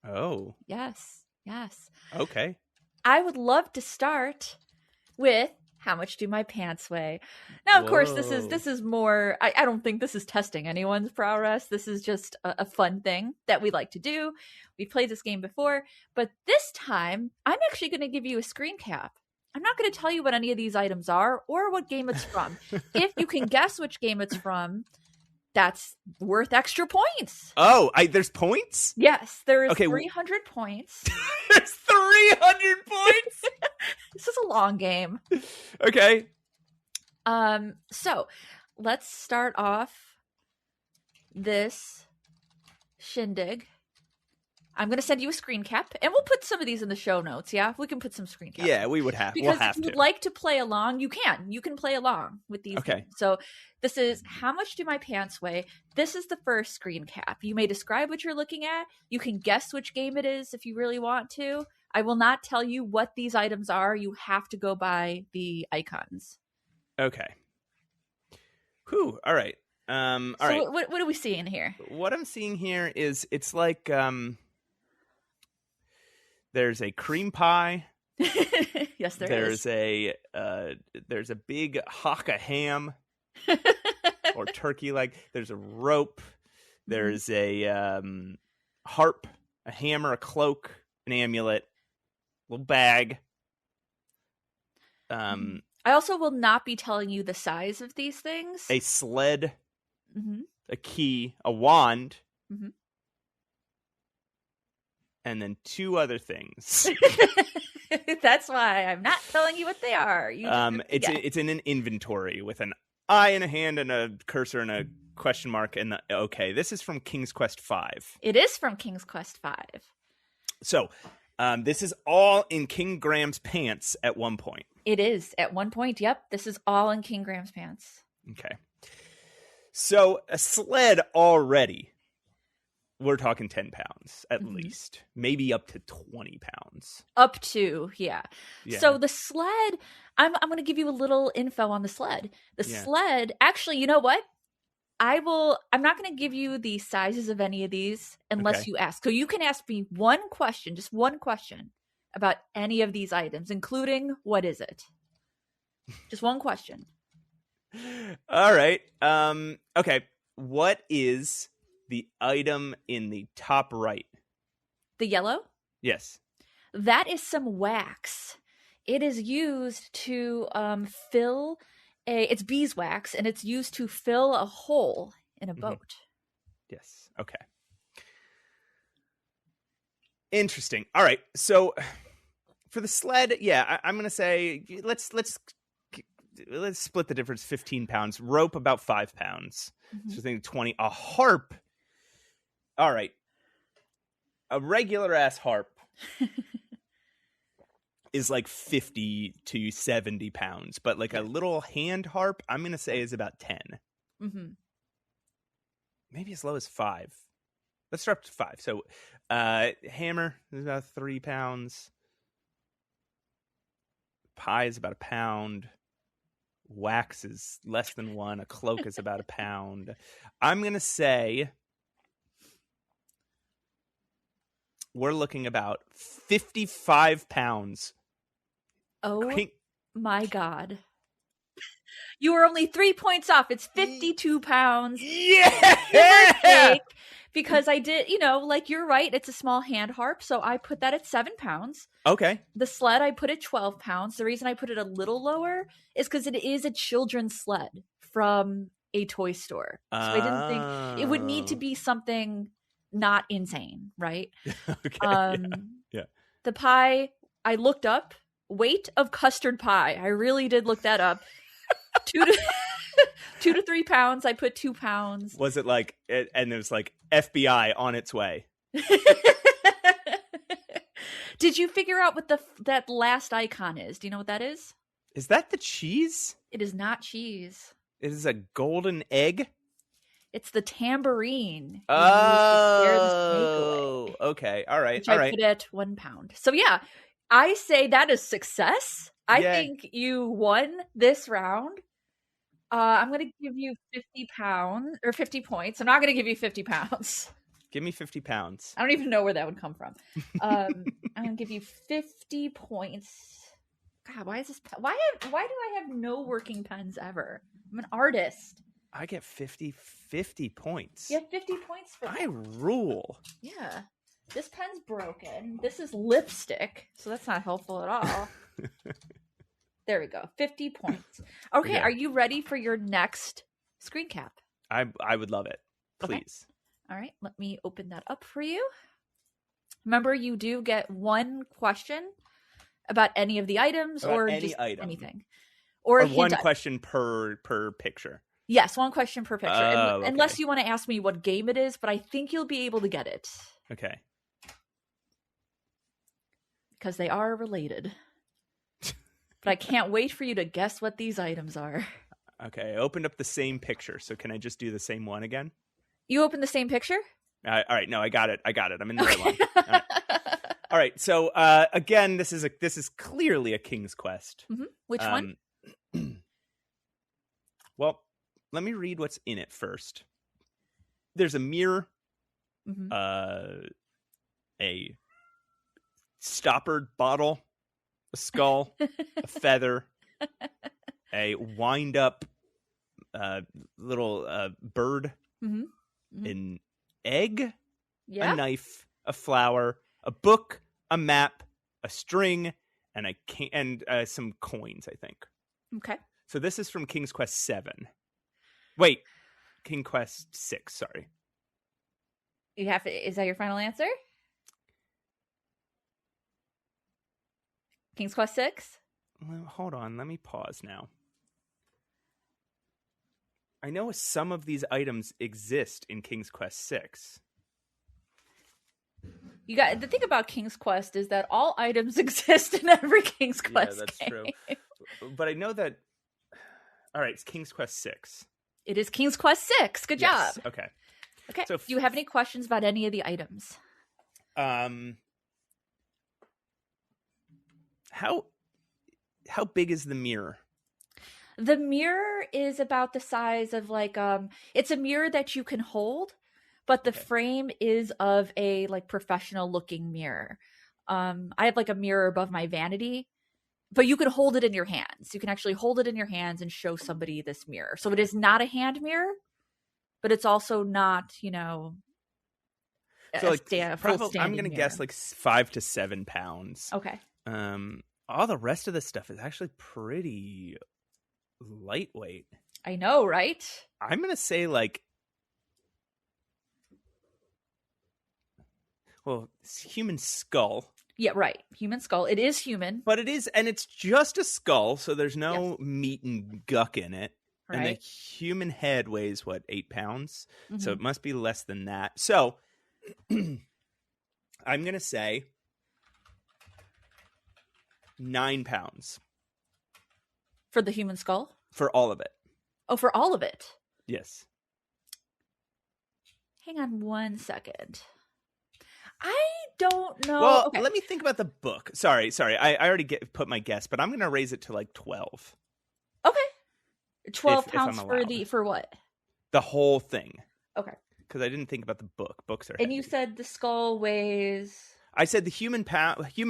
Oh. Yes. Okay. I would love to start with how much do my pants weigh? Now, of course, this is more. I don't think this is testing anyone's prowess. This is just a fun thing that we like to do. We played this game before, but this time I'm actually going to give you a screen cap. I'm not going to tell you what any of these items are or what game it's from. If you can guess which game it's from, that's worth extra points. Oh, there's points? Yes, there is 300 points. There's 300 points? This is a long game. Okay. So let's start off this shindig. I'm going to send you a screen cap, and we'll put some of these in the show notes, yeah? We can put some screen caps. Yeah, we would have. Because we'll have if you'd like to play along, you can. You can play along with these games. So this is how much do my pants weigh? This is the first screen cap. You may describe what you're looking at. You can guess which game it is if you really want to. I will not tell you what these items are. You have to go by the icons. Okay. Whew. All right. All right. What are we seeing here? What I'm seeing here is it's like there's a cream pie. Yes, there's a big hock of ham or turkey leg. There's a rope. There's a harp, a hammer, a cloak, an amulet, little bag. I also will not be telling you the size of these things. A sled, a key, a wand. And then 2 other things. That's why I'm not telling you what they are. It's in an inventory with an eye and a hand and a cursor and a question mark. And this is from King's Quest V. It is from King's Quest V. So this is all in King Graham's pants at one point. It is at one point. Yep, this is all in King Graham's pants. Okay. So a sled already. We're talking 10 pounds at least, maybe up to 20 pounds. Up to, yeah. So the sled, I'm going to give you a little info on the sled. The sled, actually, you know what? I'm not going to give you the sizes of any of these unless you ask. So you can ask me one question, just one question about any of these items, including what is it? Just one question. All right. Okay. What is the item in the top right? The yellow? Yes. That is some wax. It is used to fill it's beeswax, and it's used to fill a hole in a boat. Yes. Okay. Interesting. All right. So for the sled, I'm going to say let's split the difference. 15 pounds. Rope about 5 pounds. So I think 20. A harp. All right. A regular ass harp is like 50 to 70 pounds, but like a little hand harp, I'm going to say is about 10. Maybe as low as 5. Let's start to 5. So hammer is about 3 pounds. Pie is about a pound. Wax is less than 1. A cloak is about a pound. I'm going to say we're looking about 55 pounds. Oh my God. You were only 3 points off. It's 52 pounds. Yeah! Because I did, like you're right. It's a small hand harp. So I put that at 7 pounds. Okay. The sled, I put at 12 pounds. The reason I put it a little lower is because it is a children's sled from a toy store. So I didn't think it would need to be something not insane, right? Okay. Yeah. The pie, I looked up weight of custard pie. I really did look that up. 2 to 3 pounds. I put 2 pounds. Was it like, and it was like FBI on its way? Did you figure out what that last icon is? Do you know what that is? Is that the cheese? It is not cheese. It is a golden egg? It's the tambourine. Oh, okay. All right. Which I put at 1 pound. So yeah, I say that is success. I think you won this round. I'm going to give you 50 pounds or 50 points. I'm not going to give you 50 pounds. Give me 50 pounds. I don't even know where that would come from. I'm going to give you 50 points. God, why is this? Why do I have no working pens ever? I'm an artist. I get 50 points. You have 50 points for I rule. Yeah. This pen's broken. This is lipstick, so that's not helpful at all. There we go. 50 points. Okay, Are you ready for your next screen cap? I would love it. Please. Okay. All right, let me open that up for you. Remember, you do get one question about any of the items or just anything. Or one question per picture. Yes, one question per picture. Unless you want to ask me what game it is, but I think you'll be able to get it. Okay. Because they are related. But I can't wait for you to guess what these items are. Okay, I opened up the same picture, so can I just do the same one again? You opened the same picture? All right, no, I got it. I'm in the right line. All right. So again, this is clearly a King's Quest. Mm-hmm. Which one? Well, let me read what's in it first. There's a mirror, a stoppered bottle, a skull, a feather, a wind-up little bird, an egg, a knife, a flower, a book, a map, a string, and some coins, I think. Okay. So this is from King's Quest 7. Wait, King Quest 6, sorry. Is that your final answer? King's Quest 6? Well, hold on, let me pause now. I know some of these items exist in King's Quest 6. The thing about King's Quest is that all items exist in every King's Quest that's game. true. But I know that... All right, it's King's Quest 6. It is King's Quest 6. Good job. Okay. Okay. So do you have any questions about any of the items? How big is the mirror? The mirror is about the size of it's a mirror that you can hold, but the frame is of a professional looking mirror. I have a mirror above my vanity, but you can hold it in your hands. You can actually hold it in your hands and show somebody this mirror. So it is not a hand mirror, but it's also not, so I'm going to guess 5 to 7 pounds. Okay. All the rest of this stuff is actually pretty lightweight. I know, right? I'm going to say it's human skull. Yeah, right. Human skull. It is human. But it is, and it's just a skull, so there's no meat and guck in it. Right. And the human head weighs, 8 pounds? Mm-hmm. So it must be less than that. So I'm going to say 9 pounds. For the human skull? For all of it. Oh, for all of it? Yes. Hang on 1 second. I don't know. Well, let me think about the book. Sorry. I already put my guess, but I'm going to raise it to 12. Okay. 12 pounds for what? The whole thing. Okay. Because I didn't think about the book. Books are And heavy. You said the skull weighs... I said the human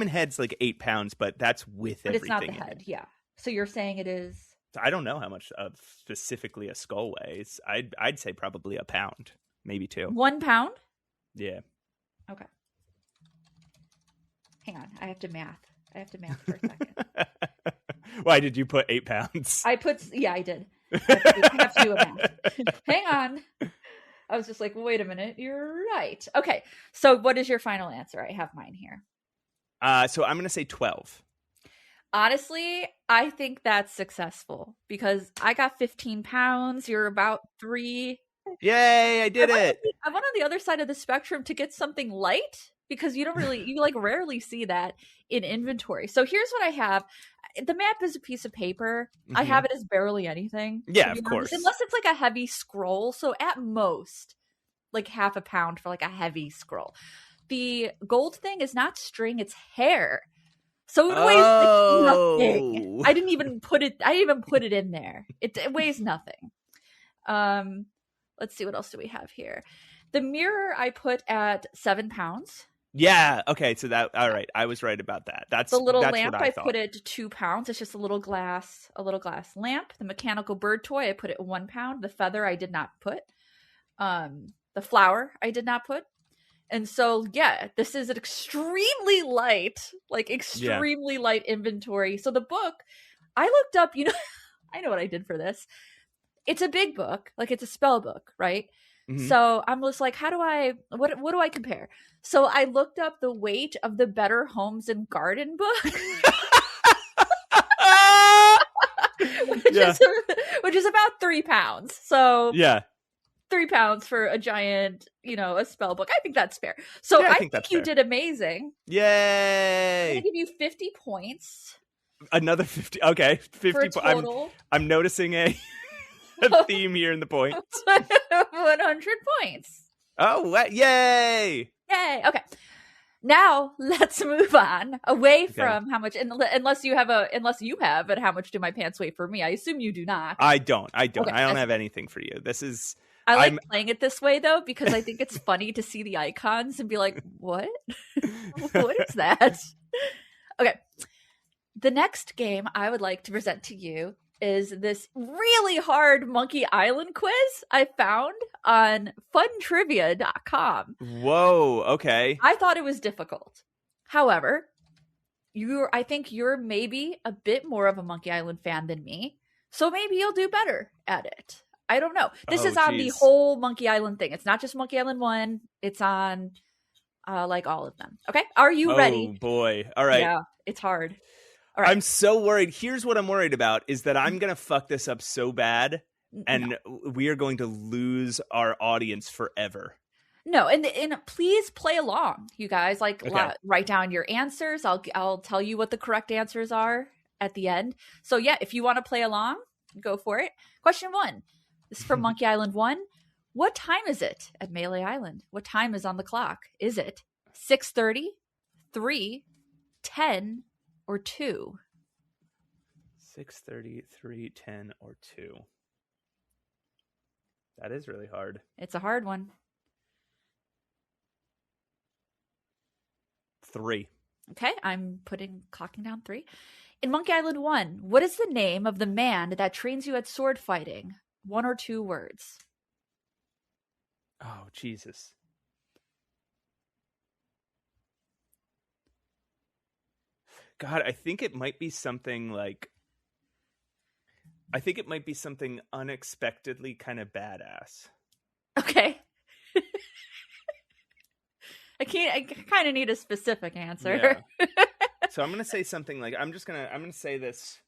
head's 8 pounds, but that's with everything. But it's not the head, yeah. So you're saying it is... I don't know how much specifically a skull weighs. I'd say probably a pound, maybe 2. 1 pound? Yeah. Okay. Hang on, I have to math for a second. Why did you put 8 pounds? I did. I have to do a math. Hang on. I was just wait a minute, you're right. Okay, so what is your final answer? I have mine here. So I'm going to say 12. Honestly, I think that's successful because I got 15 pounds. You're about 3. Yay, I did it. I went on the other side of the spectrum to get something light because you rarely see that in inventory. So here's what I have. the map is a piece of paper. I have it as barely anything. Yeah, of course. Unless it's like a heavy scroll. So at most, like half a pound for like a heavy scroll. The gold thing is not string, it's hair. So it weighs like nothing. I didn't even put it in there. It weighs nothing. Let's see, what else do we have here? The mirror I put at 7 pounds. Yeah. Okay. So all right. I was right about that. That's the little that's lamp. What I put it to 2 pounds. It's just a little glass lamp. The mechanical bird toy, I put it 1 pound. The feather I did not put. The flower I did not put. And so, yeah, this is an extremely light inventory. So the book, I looked up, I know what I did for this. It's a big book, like it's a spell book, right? Mm-hmm. So I'm just like, what do I compare? So I looked up the weight of the Better Homes and Garden book. which is about 3 pounds. So yeah. 3 pounds for a giant, a spell book. I think that's fair. So yeah, I think you did amazing. Yay! I'm gonna give you 50 points. Another 50. Okay, 50 total. I'm noticing a theme here in the points. 100 points. Oh, yay! Yay! Okay. Now let's move on away from how much, unless you have, and how much do my pants weigh for me? I assume you do not. I don't. Okay, I don't have anything for you. This is. I like playing it this way though, because I think it's funny to see the icons and be like, what? What is that? Okay. The next game I would like to present to you is this really hard Monkey Island quiz I found on funtrivia.com. Whoa, okay. I thought it was difficult. However, I think you're maybe a bit more of a Monkey Island fan than me, so maybe you'll do better at it. I don't know. This is on the whole Monkey Island thing. It's not just Monkey Island 1. It's on like all of them. Okay? Are you ready? Oh boy. All right. Yeah, it's hard. All right. I'm so worried. Here's what I'm worried about is that I'm going to fuck this up so bad and we are going to lose our audience forever. No, and please play along, you guys. Write down your answers. I'll tell you what the correct answers are at the end. So yeah, if you want to play along, go for it. Question 1. This is from Monkey Island 1. What time is it at Melee Island? What time is on the clock? Is it 6:30, 3, 10, or 2? 6:30, 3, 10, or 2. That is really hard. It's a hard one. 3. Okay, I'm clocking down 3. In Monkey Island 1, what is the name of the man that trains you at sword fighting? 1 or 2 words. Oh, Jesus. God, I think it might be something unexpectedly kind of badass. Okay. I kind of need a specific answer. Yeah. So I'm going to say something like, I'm going to say this.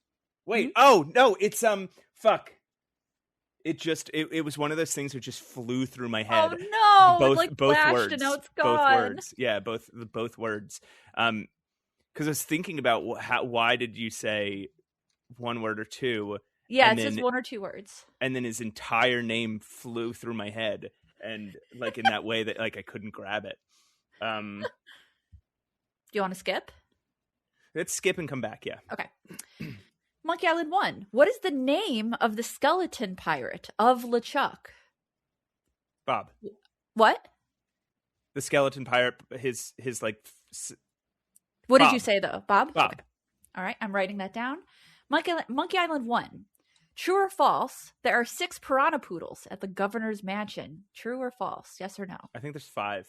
Wait, oh, no, it's, fuck. It was one of those things that just flew through my head. Oh no! Both words. And now it's gone. Both words. Yeah, both words. Because I was thinking about why did you say 1 word or 2? Yeah, it's just 1 or 2 words. And then his entire name flew through my head, and in that way that I couldn't grab it. Do you want to skip? Let's skip and come back. Yeah. Okay. Monkey Island 1. What is the name of the skeleton pirate of LeChuck? Bob. What? The skeleton pirate, his What did you say, though? Bob? Bob. Okay. All right, I'm writing that down. Monkey Island 1. True or false, there are 6 piranha poodles at the governor's mansion. True or false? Yes or no? I think there's 5.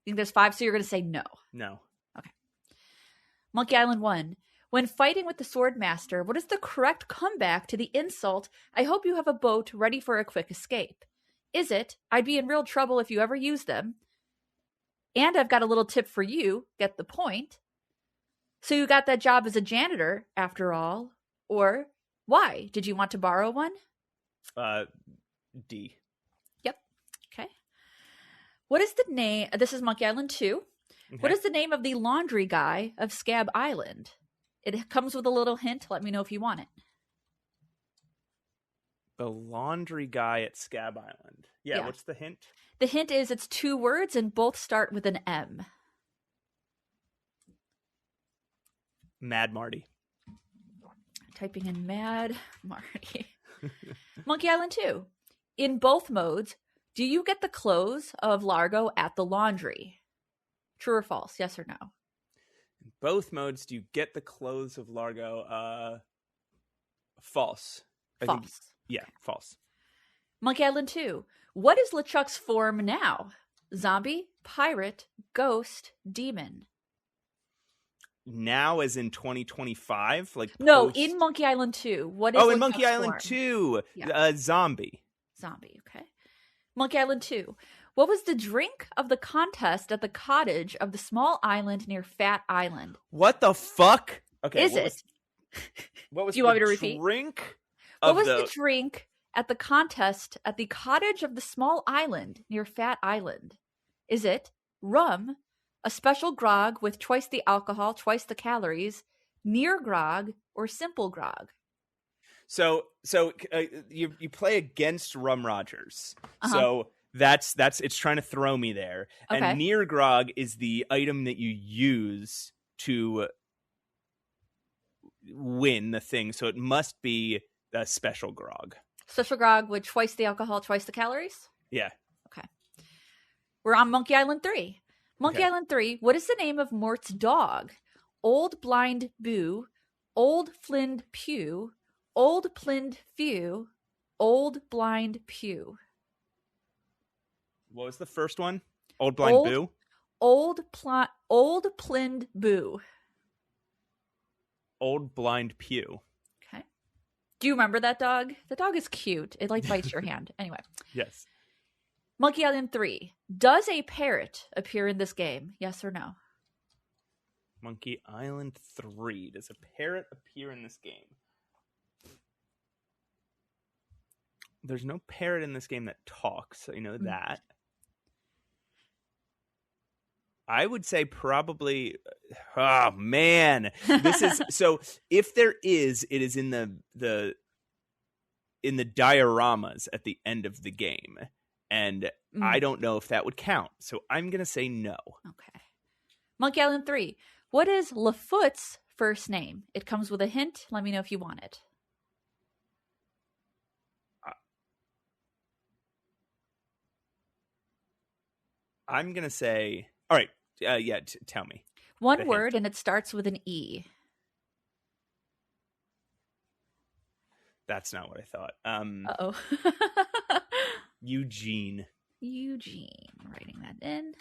You think there's 5, so you're going to say no? No. Okay. Monkey Island 1. When fighting with the sword master, what is the correct comeback to the insult, I hope you have a boat ready for a quick escape? Is it, I'd be in real trouble if you ever use them? And I've got a little tip for you, get the point. So you got that job as a janitor, after all. Or, why? Did you want to borrow one? D. Yep. Okay. What is the name? This is Monkey Island 2. Okay. What is the name of the laundry guy of Scab Island? It comes with a little hint. Let me know if you want it. The laundry guy at Scab Island. Yeah, what's the hint? The hint is it's 2 words and both start with an M. Mad Marty. Typing in Mad Marty. Monkey Island 2. In both modes, do you get the clothes of Largo at the laundry? True or false? Yes or no? In both modes, do you get the clothes of Largo? False. False. False. Monkey Island 2. What is LeChuck's form now? Zombie, pirate, ghost, demon. Now as in 2025? No, in Monkey Island 2. What is in LeChuck's Monkey Island form? 2. Zombie. Zombie, okay. Monkey Island 2. What was the drink of the contest at the cottage of the small island near Fat Island? What the fuck? Okay. What was Do you want me to repeat? Drink? What was the drink at the contest at the cottage of the small island near Fat Island? Is it rum, a special grog with twice the alcohol, twice the calories, near grog, or simple grog? So you play against Rum Rogers. Uh-huh. So that's it's trying to throw me there. Okay. And near grog is the item that you use to win the thing. So it must be a special grog. Special grog with twice the alcohol, twice the calories? Yeah. Okay. We're on Monkey Island 3. Monkey Island 3, what is the name of Mort's dog? Old Blind Boo, Old Flind Pew, Old Plind Few, Old Blind Pew. What was the first one? Old Blind Boo? Old Plind Boo. Old Blind Pew. Okay. Do you remember that dog? The dog is cute. It bites your hand. Anyway. Yes. Monkey Island 3. Does a parrot appear in this game? Yes or no? Monkey Island 3. Does a parrot appear in this game? There's no parrot in this game that talks, so you know that. I would say probably. Oh man, this is so. If there is, it is in the dioramas at the end of the game, and I don't know if that would count. So I'm gonna say no. Okay. Monkey Island 3. What is Lafoot's first name? It comes with a hint. Let me know if you want it. I'm gonna say. All right. Tell me. One word, and it starts with an E. That's not what I thought. Uh-oh. Eugene. Writing that in.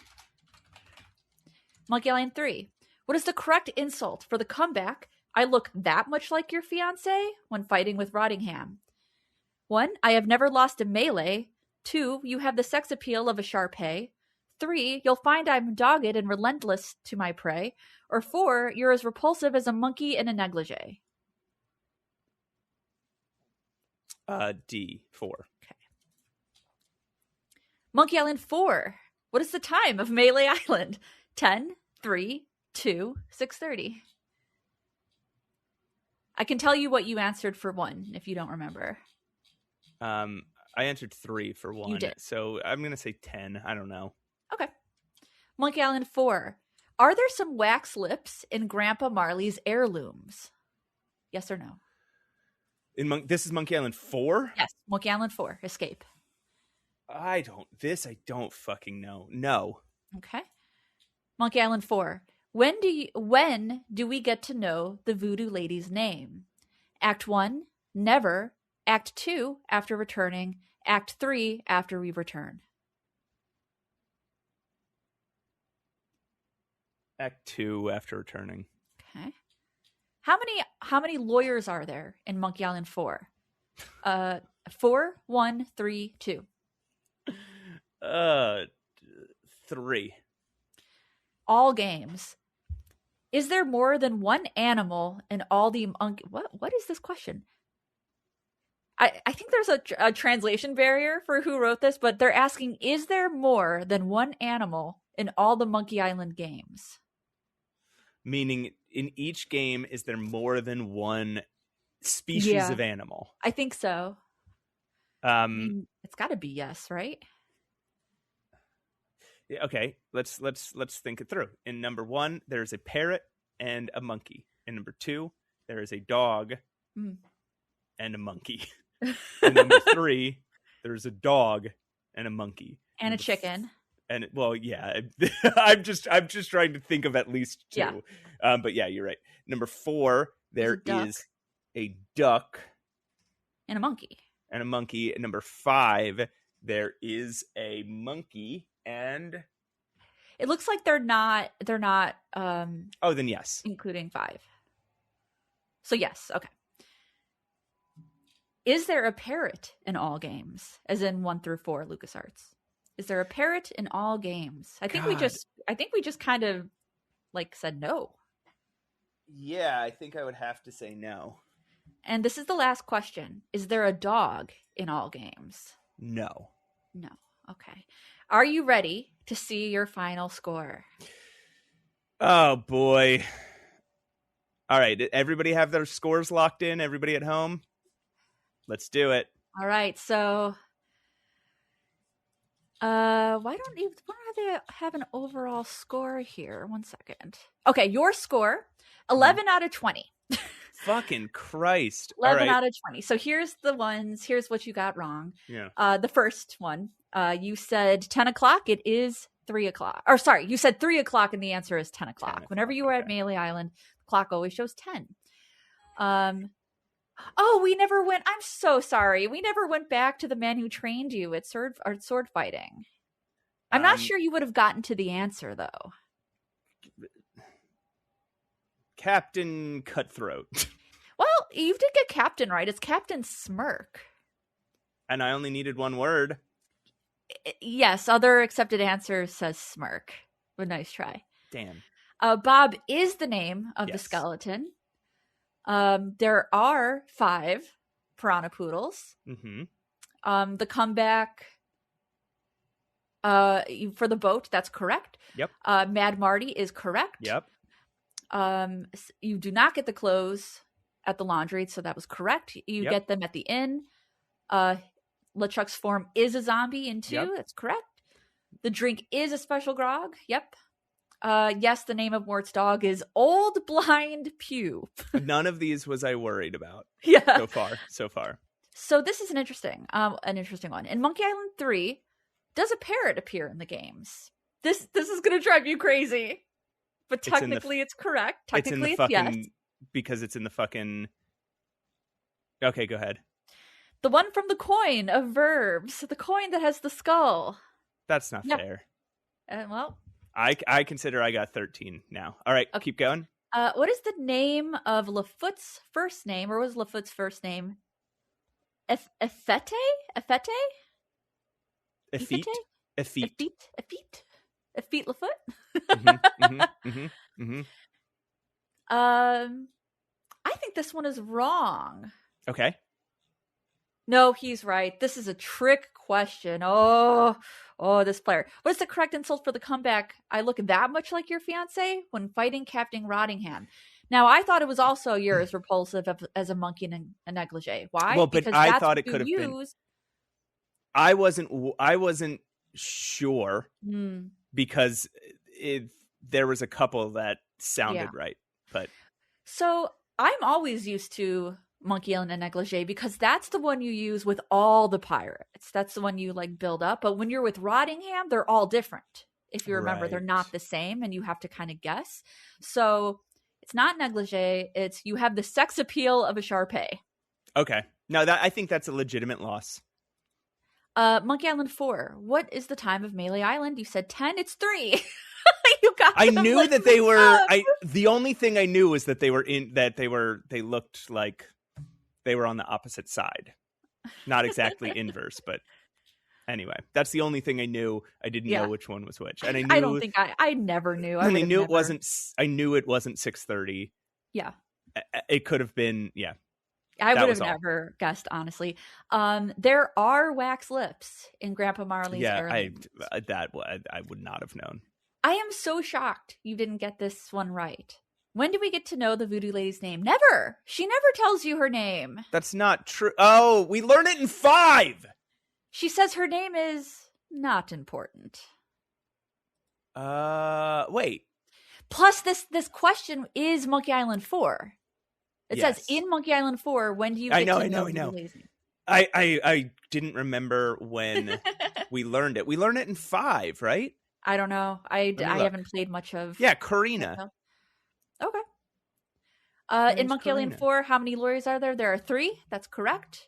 Monkey Island 3. What is the correct insult for the comeback? I look that much like your fiancé when fighting with Rottingham. 1. I have never lost a melee. 2. You have the sex appeal of a Shar-Pei. 3. You'll find I'm dogged and relentless to my prey. Or 4. You're as repulsive as a monkey in a negligee. D. 4. Okay. Monkey Island 4. What is the time of Melee Island? 10, 3, 2, 6:30. I can tell you what you answered for 1 if you don't remember. I answered 3 for 1. You did. So I'm going to say 10. I don't know. Okay. Monkey Island 4. Are there some wax lips in Grandpa Marley's heirlooms? Yes or no? This is Monkey Island 4? Yes. Monkey Island 4. Escape. I don't fucking know. No. Okay. Monkey Island 4. When do we get to know the voodoo lady's name? Act 1, never. Act 2, after returning. Act 3, after we return. Act 2, after returning. Okay. How many lawyers are there in Monkey Island 4? 4, 1, 3, 2. 3. All games. Is there more than one animal in all the what is this question? I think there's a translation barrier for who wrote this, but they're asking, is there more than one animal in all the Monkey Island games? Meaning, in each game, is there more than one species of animal? I think so. I mean, it's got to be yes, right? Okay, let's think it through. In number 1, there's a parrot and a monkey. In number 2, there is a dog and a monkey. In number 3, there's a dog and a monkey and a chicken. And I'm just trying to think of at least 2. Yeah. But yeah, you're right. Number 4, there is a duck and a monkey. And a monkey. And number 5, there is a monkey and it looks like they're not oh, then yes. Including 5. So yes, okay. Is there a parrot in all games? As in 1 through 4 LucasArts? Is there a parrot in all games? I think we just kind of like said no. Yeah, I think I would have to say no. And this is the last question. Is there a dog in all games? No. No. Okay. Are you ready to see your final score? Oh boy. All right, everybody have their scores locked in? Everybody at home? Let's do it. All right, so why don't they have an overall score here? 1 second. Okay, your score, 11 out of 20. Fucking Christ. 11 out of 20. So here's what you got wrong. Yeah. The first one, you said 10 o'clock. It is 3 o'clock. Or sorry, you said 3 o'clock and the answer is 10 o'clock. Whenever you were at Melee Island, the clock always shows 10. Oh, we never went. I'm so sorry. We never went back to the man who trained you at sword fighting. I'm not sure you would have gotten to the answer, though. Captain Cutthroat. Well, you did get Captain right. It's Captain Smirk. And I only needed one word. Yes, other accepted answers says Smirk. But nice try. Damn. Bob is the name of the skeleton. There are 5 piranha poodles. Mm-hmm. The comeback for the boat, that's correct. Yep. Mad Marty is correct. Yep. You do not get the clothes at the laundry, so that was correct. You get them at the inn. LeChuck's form is a zombie in 2. Yep. That's correct. The drink is a special grog. Yep. Yes, the name of Mort's dog is Old Blind Pew. None of these was I worried about. Yeah. So far. So this is an interesting one. In Monkey Island 3, does a parrot appear in the games? This is going to drive you crazy. But technically it's correct. Technically it's yes. Because it's in the fucking... Okay, go ahead. The one from the coin of verbs. The coin that has the skull. That's not fair. Well... I consider I got 13 now. All right, keep going. What is the name of Lafoot's first name? Or was Lafoot's first name? Effete? Effete? Effete? Effete Lafoot? I think this one is wrong. Okay. No, he's right. This is a trick question. Oh, this player. What is the correct insult for the comeback? I look that much like your fiance when fighting Captain Rottingham. Now, I thought it was also yours, repulsive as a monkey in a negligee. Why? Well, but because I thought it could have been. I wasn't sure because there was a couple that sounded right, but so I'm always used to Monkey Island and negligee because that's the one you use with all the pirates. That's the one you like build up. But when you're with Rottingham, they're all different. If you remember, they're not the same, and you have to kind of guess. So it's not negligee. It's you have the sex appeal of a Shar-Pei. Okay. No, I think that's a legitimate loss. Monkey Island 4. What is the time of Melee Island? You said 10. It's 3. You got. I knew that they were. The only thing I knew was that they were They looked like they were on the opposite side. Not exactly inverse, but anyway, that's the only thing I knew. I didn't know which one was which, and I don't think I never knew. I knew it wasn't. I knew it wasn't 6:30. Yeah, it could have been. Yeah, I would have never guessed, honestly. There are wax lips in Grandpa Marley's. Yeah, I would not have known. I am so shocked you didn't get this one right. When do we get to know the voodoo lady's name? Never. She never tells you her name. That's not true. Oh, we learn it in 5. She says her name is not important. Wait. Plus, this question is Monkey Island 4. It Yes. says in Monkey Island 4, when do you get to know the voodoo lady's name? I didn't remember when we learned it. We learned it in 5, right? I don't know. I haven't played much of... Yeah, Karina. Okay. In Monkey Island 4, how many lawyers are there? There are 3. That's correct.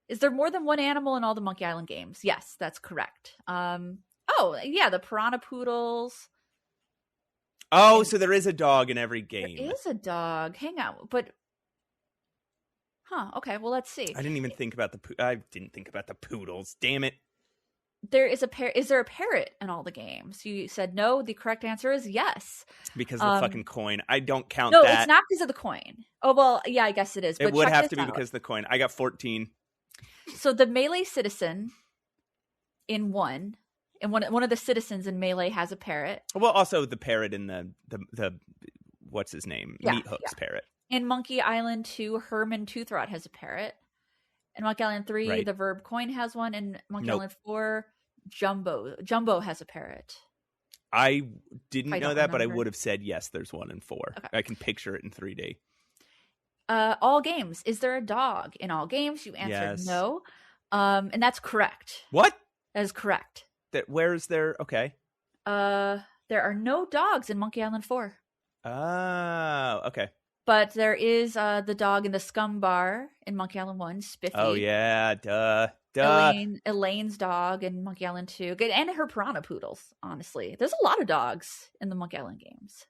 Is there more than one animal in all the Monkey Island games? Yes, that's correct. The piranha poodles. Oh, so there is a dog in every game. There is a dog. Hang on, but... Huh, okay, well, let's see. I didn't even think about I didn't think about the poodles. Damn it. There is is there a parrot in all the games? You said no. The correct answer is yes. Because of the fucking coin. I don't count that. No, it's not because of the coin. Oh, well, yeah, I guess it is. But it would have to be because of the coin. I got 14. So the Melee citizen in one of the citizens in Melee has a parrot. Well, also the parrot in the what's his name? Yeah, Meat Hook's parrot. In Monkey Island 2, Herman Toothrot has a parrot. In Monkey Island 3, the Verb Coin has one. In Monkey Island 4, Jumbo has a parrot. I didn't know that, but I would have said yes, there's one in 4. Okay. I can picture it in 3D. All games. Is there a dog in all games? You answered no. And that's correct. What? That is correct. Where is there? Okay. There are no dogs in Monkey Island 4. Oh, okay. But there is the dog in the Scum Bar in Monkey Island 1, Spiffy. Oh, yeah. Duh. Elaine's dog in Monkey Island 2. And her piranha poodles, honestly. There's a lot of dogs in the Monkey Island games.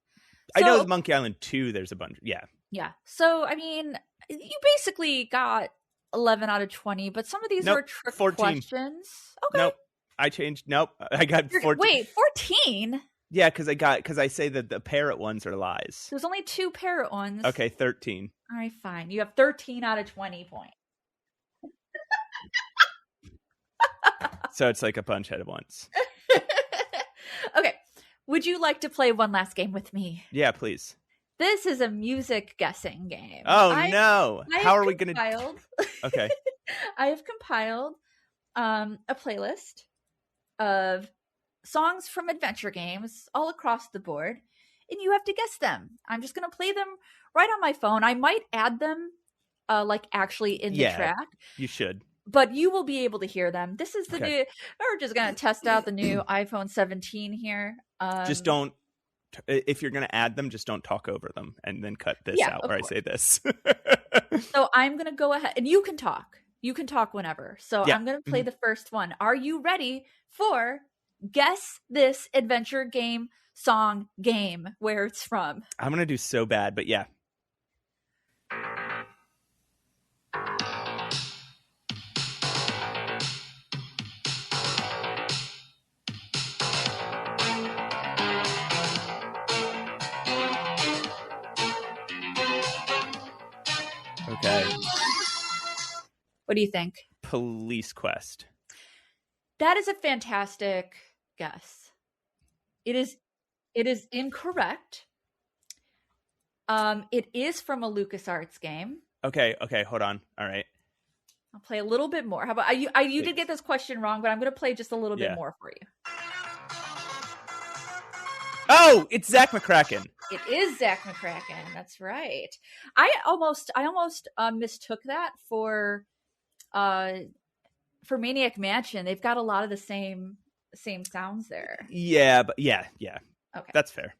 I know Monkey Island 2, there's a bunch. Yeah. Yeah. So, I mean, you basically got 11 out of 20, but some of these were trick 14. questions. Okay. Nope. I changed. Nope. I got 14. Wait, 14? Yeah, because I say that the parrot ones are lies. There's only 2 parrot ones. Okay, 13. All right, fine. You have 13 out of 20 points. So it's like a bunch at once. Okay. Would you like to play one last game with me? Yeah, please. This is a music guessing game. Oh, no. How are we going to... Okay. I have compiled a playlist of songs from adventure games all across the board, and you have to guess them. I'm just going to play them right on my phone. I might add them actually in the track. You should. But you will be able to hear them. This is the new... We're just going to test out the new iPhone 17 here. Just don't... If you're going to add them, just don't talk over them and then cut this out where I say this. So I'm going to go ahead, and you can talk. You can talk whenever. So I'm going to play the first one. Are you ready for Guess This Adventure Game Song Game, where it's from? I'm going to do so bad, but yeah. Okay. What do you think? Police Quest. That is a fantastic guess. It is incorrect. It is from a LucasArts game. Okay, hold on. All right. I'll play a little bit more. How about you did get this question wrong, but I'm going to play just a little bit more for you. Oh, it's Zak McKracken. It is Zak McKracken. That's right. I almost mistook that for Maniac Mansion. They've got a lot of the same sounds there. Yeah, but yeah. Okay, that's fair.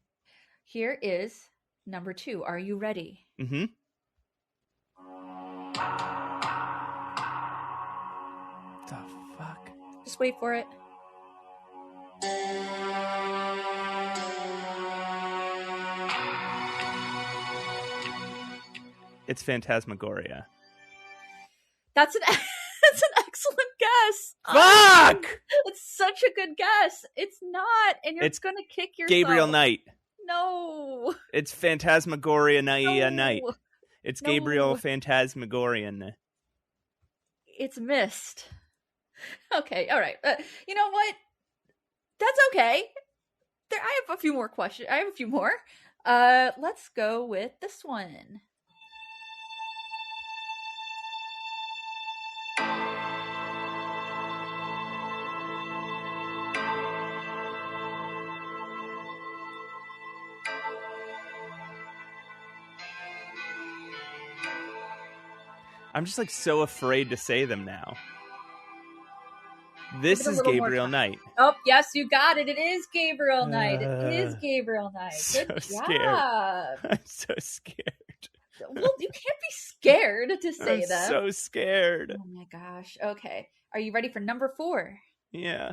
Here is number 2. Are you ready? Mm-hmm. The fuck? Just wait for it. It's Phantasmagoria. That's an excellent guess. Fuck! It's such a good guess. It's not, and you're going to kick yourself. Gabriel Knight. No. It's Phantasmagoria Night. It's Gabriel Phantasmagorian. It's Myst. Okay, all right. You know what? That's okay. I have a few more questions. I have a few more. Let's go with this one. I'm just like so afraid to say them now. This is Gabriel Knight. Oh, yes, you got it. It is Gabriel Knight. It is Gabriel Knight. Good job. Scared. I'm so scared. Well, you can't be scared to say I'm them. so scared. Oh my gosh. Okay. Are you ready for number 4? Yeah.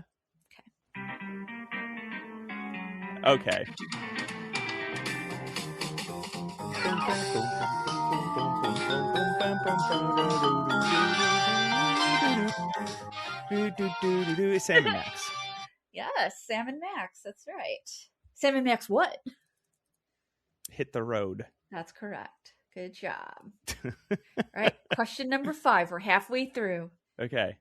Okay. Sam and Max. Yes, Sam and Max. That's right. Sam and Max what? Hit the road. That's correct. Good job. All right. Question number 5. We're halfway through. Okay.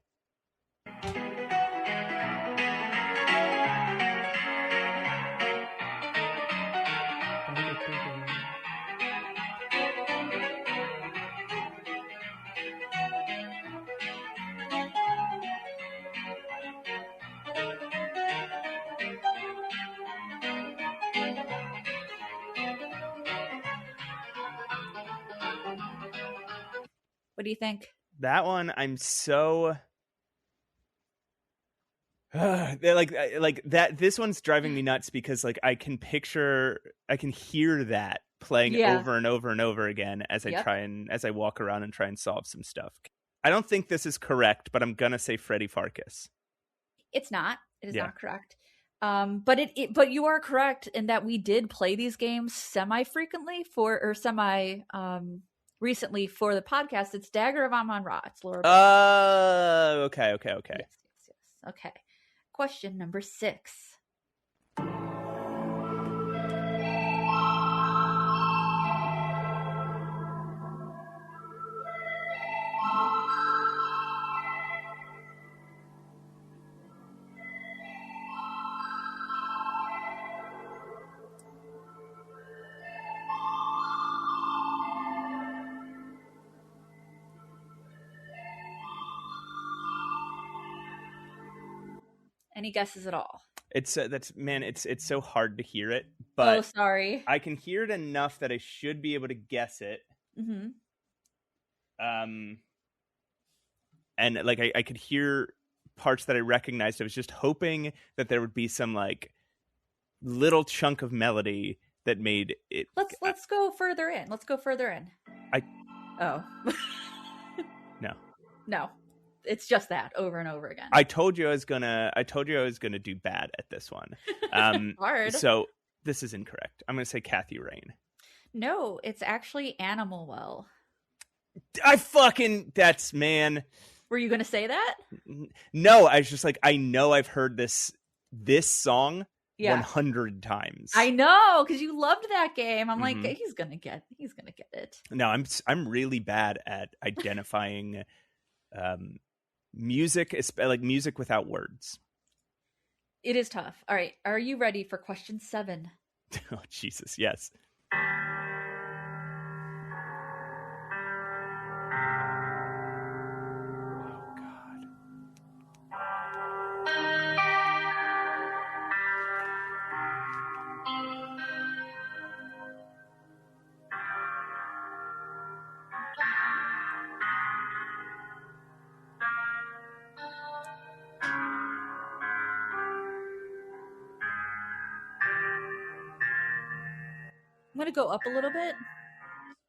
What do you think? That one, I'm so they're like that. This one's driving me nuts because like I can hear that playing over and over and over again as I walk around and try and solve some stuff. I don't think this is correct, but I'm gonna say Freddy Farkas. It's not. It is not correct. But you are correct in that we did play these games semi-frequently recently for the podcast. It's Dagger of Amon Ra. It's Laura. Okay. Yes. Okay. Question number 6. Any guesses at all? It's it's so hard to hear it, but oh, sorry. I can hear it enough that I should be able to guess it. Mm-hmm. And like I could hear parts that I recognized. I was just hoping that there would be some like little chunk of melody that made it. Let's go further in. No. It's just that over and over again. I told you I was gonna do bad at this one. Hard. So this is incorrect. I'm gonna say Kathy Rain. No, it's actually Animal Well. Man. Were you gonna say that? No, I was just like, I know I've heard this song 100 times. I know, because you loved that game. I'm like, he's gonna get it. No, I'm really bad at identifying music, like music without words. It is tough. All right, are you ready for question 7? Oh Jesus, yes. I'm going to go up a little bit.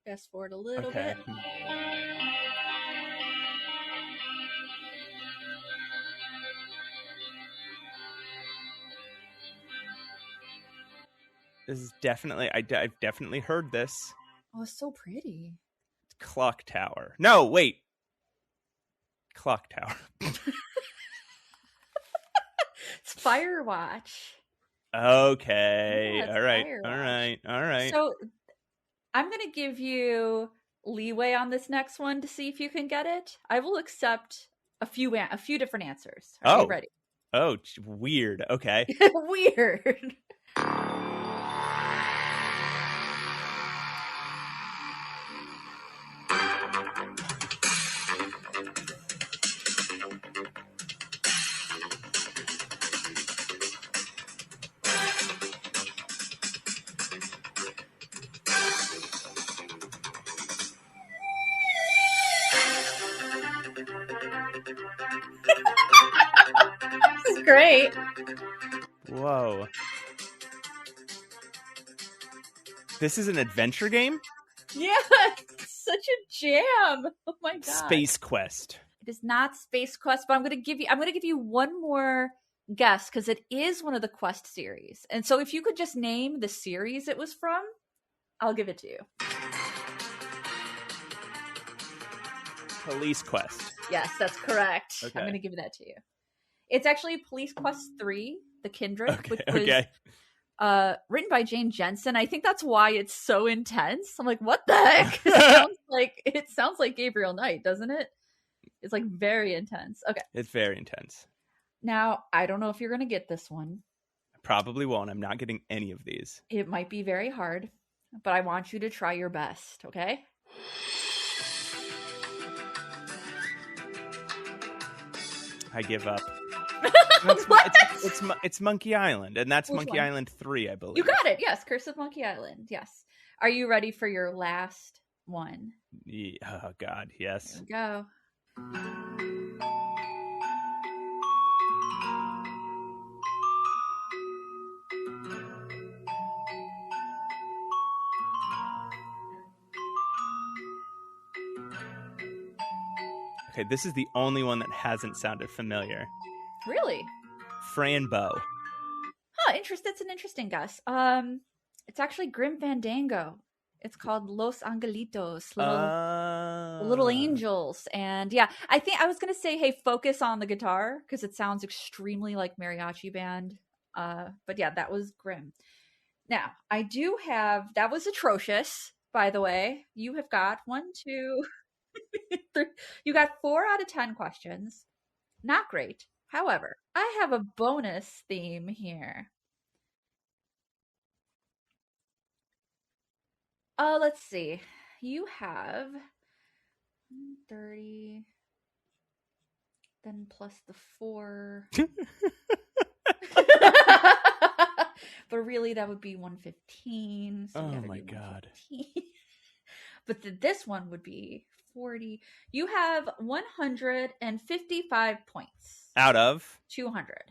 Fast forward a little bit. This is definitely, I've definitely heard this. Oh, it's so pretty. It's Clock Tower. No, wait. Clock Tower. It's Firewatch. Okay. Yeah, all right. Firewatch. All right. So I'm going to give you leeway on this next one to see if you can get it. I will accept a few different answers. Are you ready? Oh, weird. Okay. Weird. This is great. Whoa. This is an adventure game? Yeah, it's such a jam. Oh my god. Space Quest. It is not Space Quest, but I'm gonna give you one more guess because it is one of the Quest series. And so if you could just name the series it was from, I'll give it to you. Police Quest. Yes, that's correct. Okay. I'm gonna give that to you. It's actually Police Quest 3, The Kindred, which was written by Jane Jensen. I think that's why it's so intense. I'm like, what the heck? It sounds like Gabriel Knight, doesn't it? It's like very intense. Okay. It's very intense. Now, I don't know if you're going to get this one. I probably won't. I'm not getting any of these. It might be very hard, but I want you to try your best, okay? I give up. What? It's Monkey Island, and that's Which Monkey one? Island 3, I believe. You got it. Yes, Curse of Monkey Island. Yes. Are you ready for your last one? Yeah, oh, God, yes. Here we go. Okay, this is the only one that hasn't sounded familiar. Really? Franbo. Huh, it's an interesting guess. It's actually Grim Fandango. It's called Los Angelitos, little angels. And yeah, I think I was gonna say, hey, focus on the guitar because it sounds extremely like mariachi band. But yeah, that was Grim. Now, I do have, that was atrocious, by the way. You have got 1, 2, 3. You got 4 out of 10 questions. Not great. However, I have a bonus theme here. Let's see. You have 30, then plus the 4. But really, that would be 115. So oh my god. But this one would be 40. You have 155 points. Out of? 200.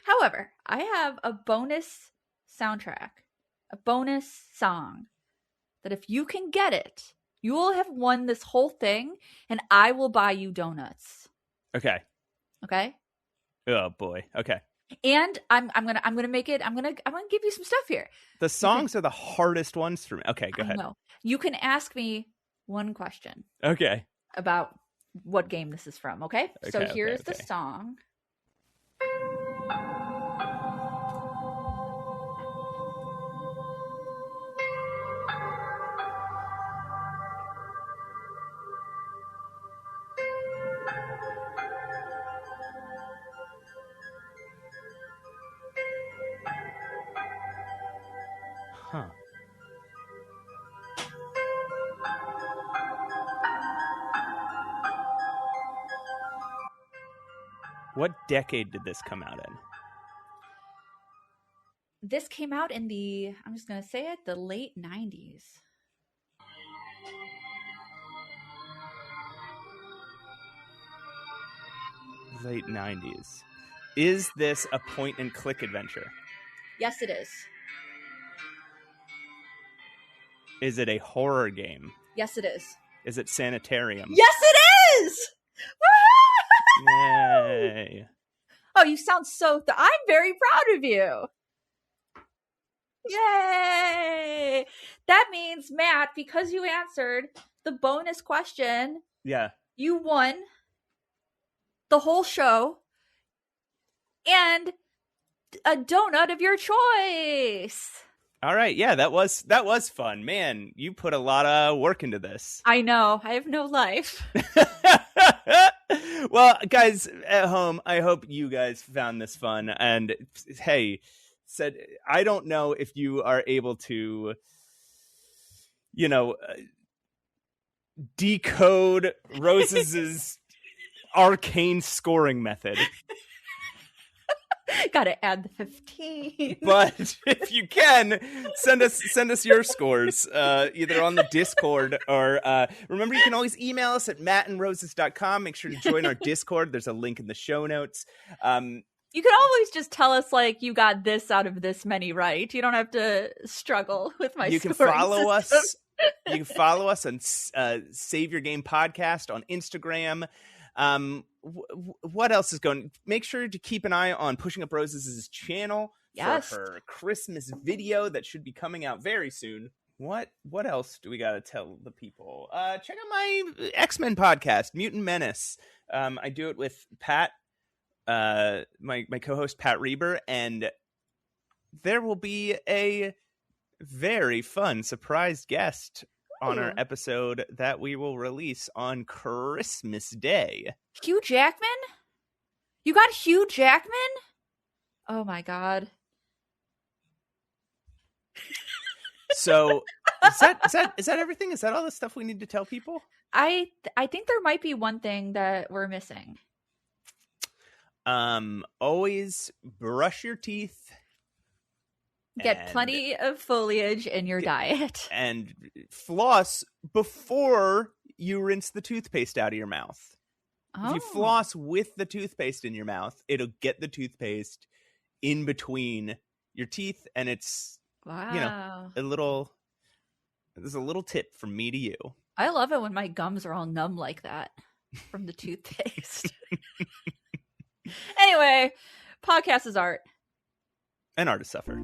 However, I have a bonus soundtrack, a bonus song that if you can get it, you will have won this whole thing and I will buy you donuts. Okay. Okay? Oh boy. Okay. And I'm gonna give you some stuff here. The songs are the hardest ones for me. Okay, go ahead. No, you can ask me one question. Okay. About what game this is from. Okay. So here's the song. Huh. What decade did this come out in? This came out in the, I'm just going to say it, the late 90s. Late 90s. Is this a point and click adventure? Yes, it is. Is it a horror game? Yes, it is. Is it Sanitarium? Yes, it is! Yay. Oh, you sound so... I'm very proud of you. Yay! That means, Matt, because you answered the bonus question, yeah, you won the whole show and a donut of your choice. All right, yeah, that was fun. Man, you put a lot of work into this. I know. I have no life. Well, guys at home, I hope you guys found this fun. And hey, I don't know if you are able to, decode Rose's arcane scoring method. Gotta add the 15. But if you can, send us your scores, either on the Discord or remember, you can always email us at mattandroses.com. Make sure to join our Discord. There's a link in the show notes. You can always just tell us, like, you got this out of this many right. You don't have to struggle with my. You can follow us. You can follow us on Save Your Game Podcast on Instagram. What else is going? Make sure to keep an eye on Pushing Up Roses' channel for her Christmas video that should be coming out very soon. What else do we got to tell the people? Check out my X-Men podcast, Mutant Menace. I do it with Pat, my co-host Pat Reber, and there will be a very fun surprise guest on our episode that we will release on Christmas Day. Hugh Jackman? You got Hugh Jackman? Oh my god. So is that everything? Is that all the stuff we need to tell people? I think there might be one thing that we're missing. Always brush your teeth. Get plenty of foliage in your diet. And floss before you rinse the toothpaste out of your mouth. Oh. If you floss with the toothpaste in your mouth, it'll get the toothpaste in between your teeth, and it's there's a little tip from me to you. I love it when my gums are all numb like that from the toothpaste. Anyway, podcast is art. And art is suffer.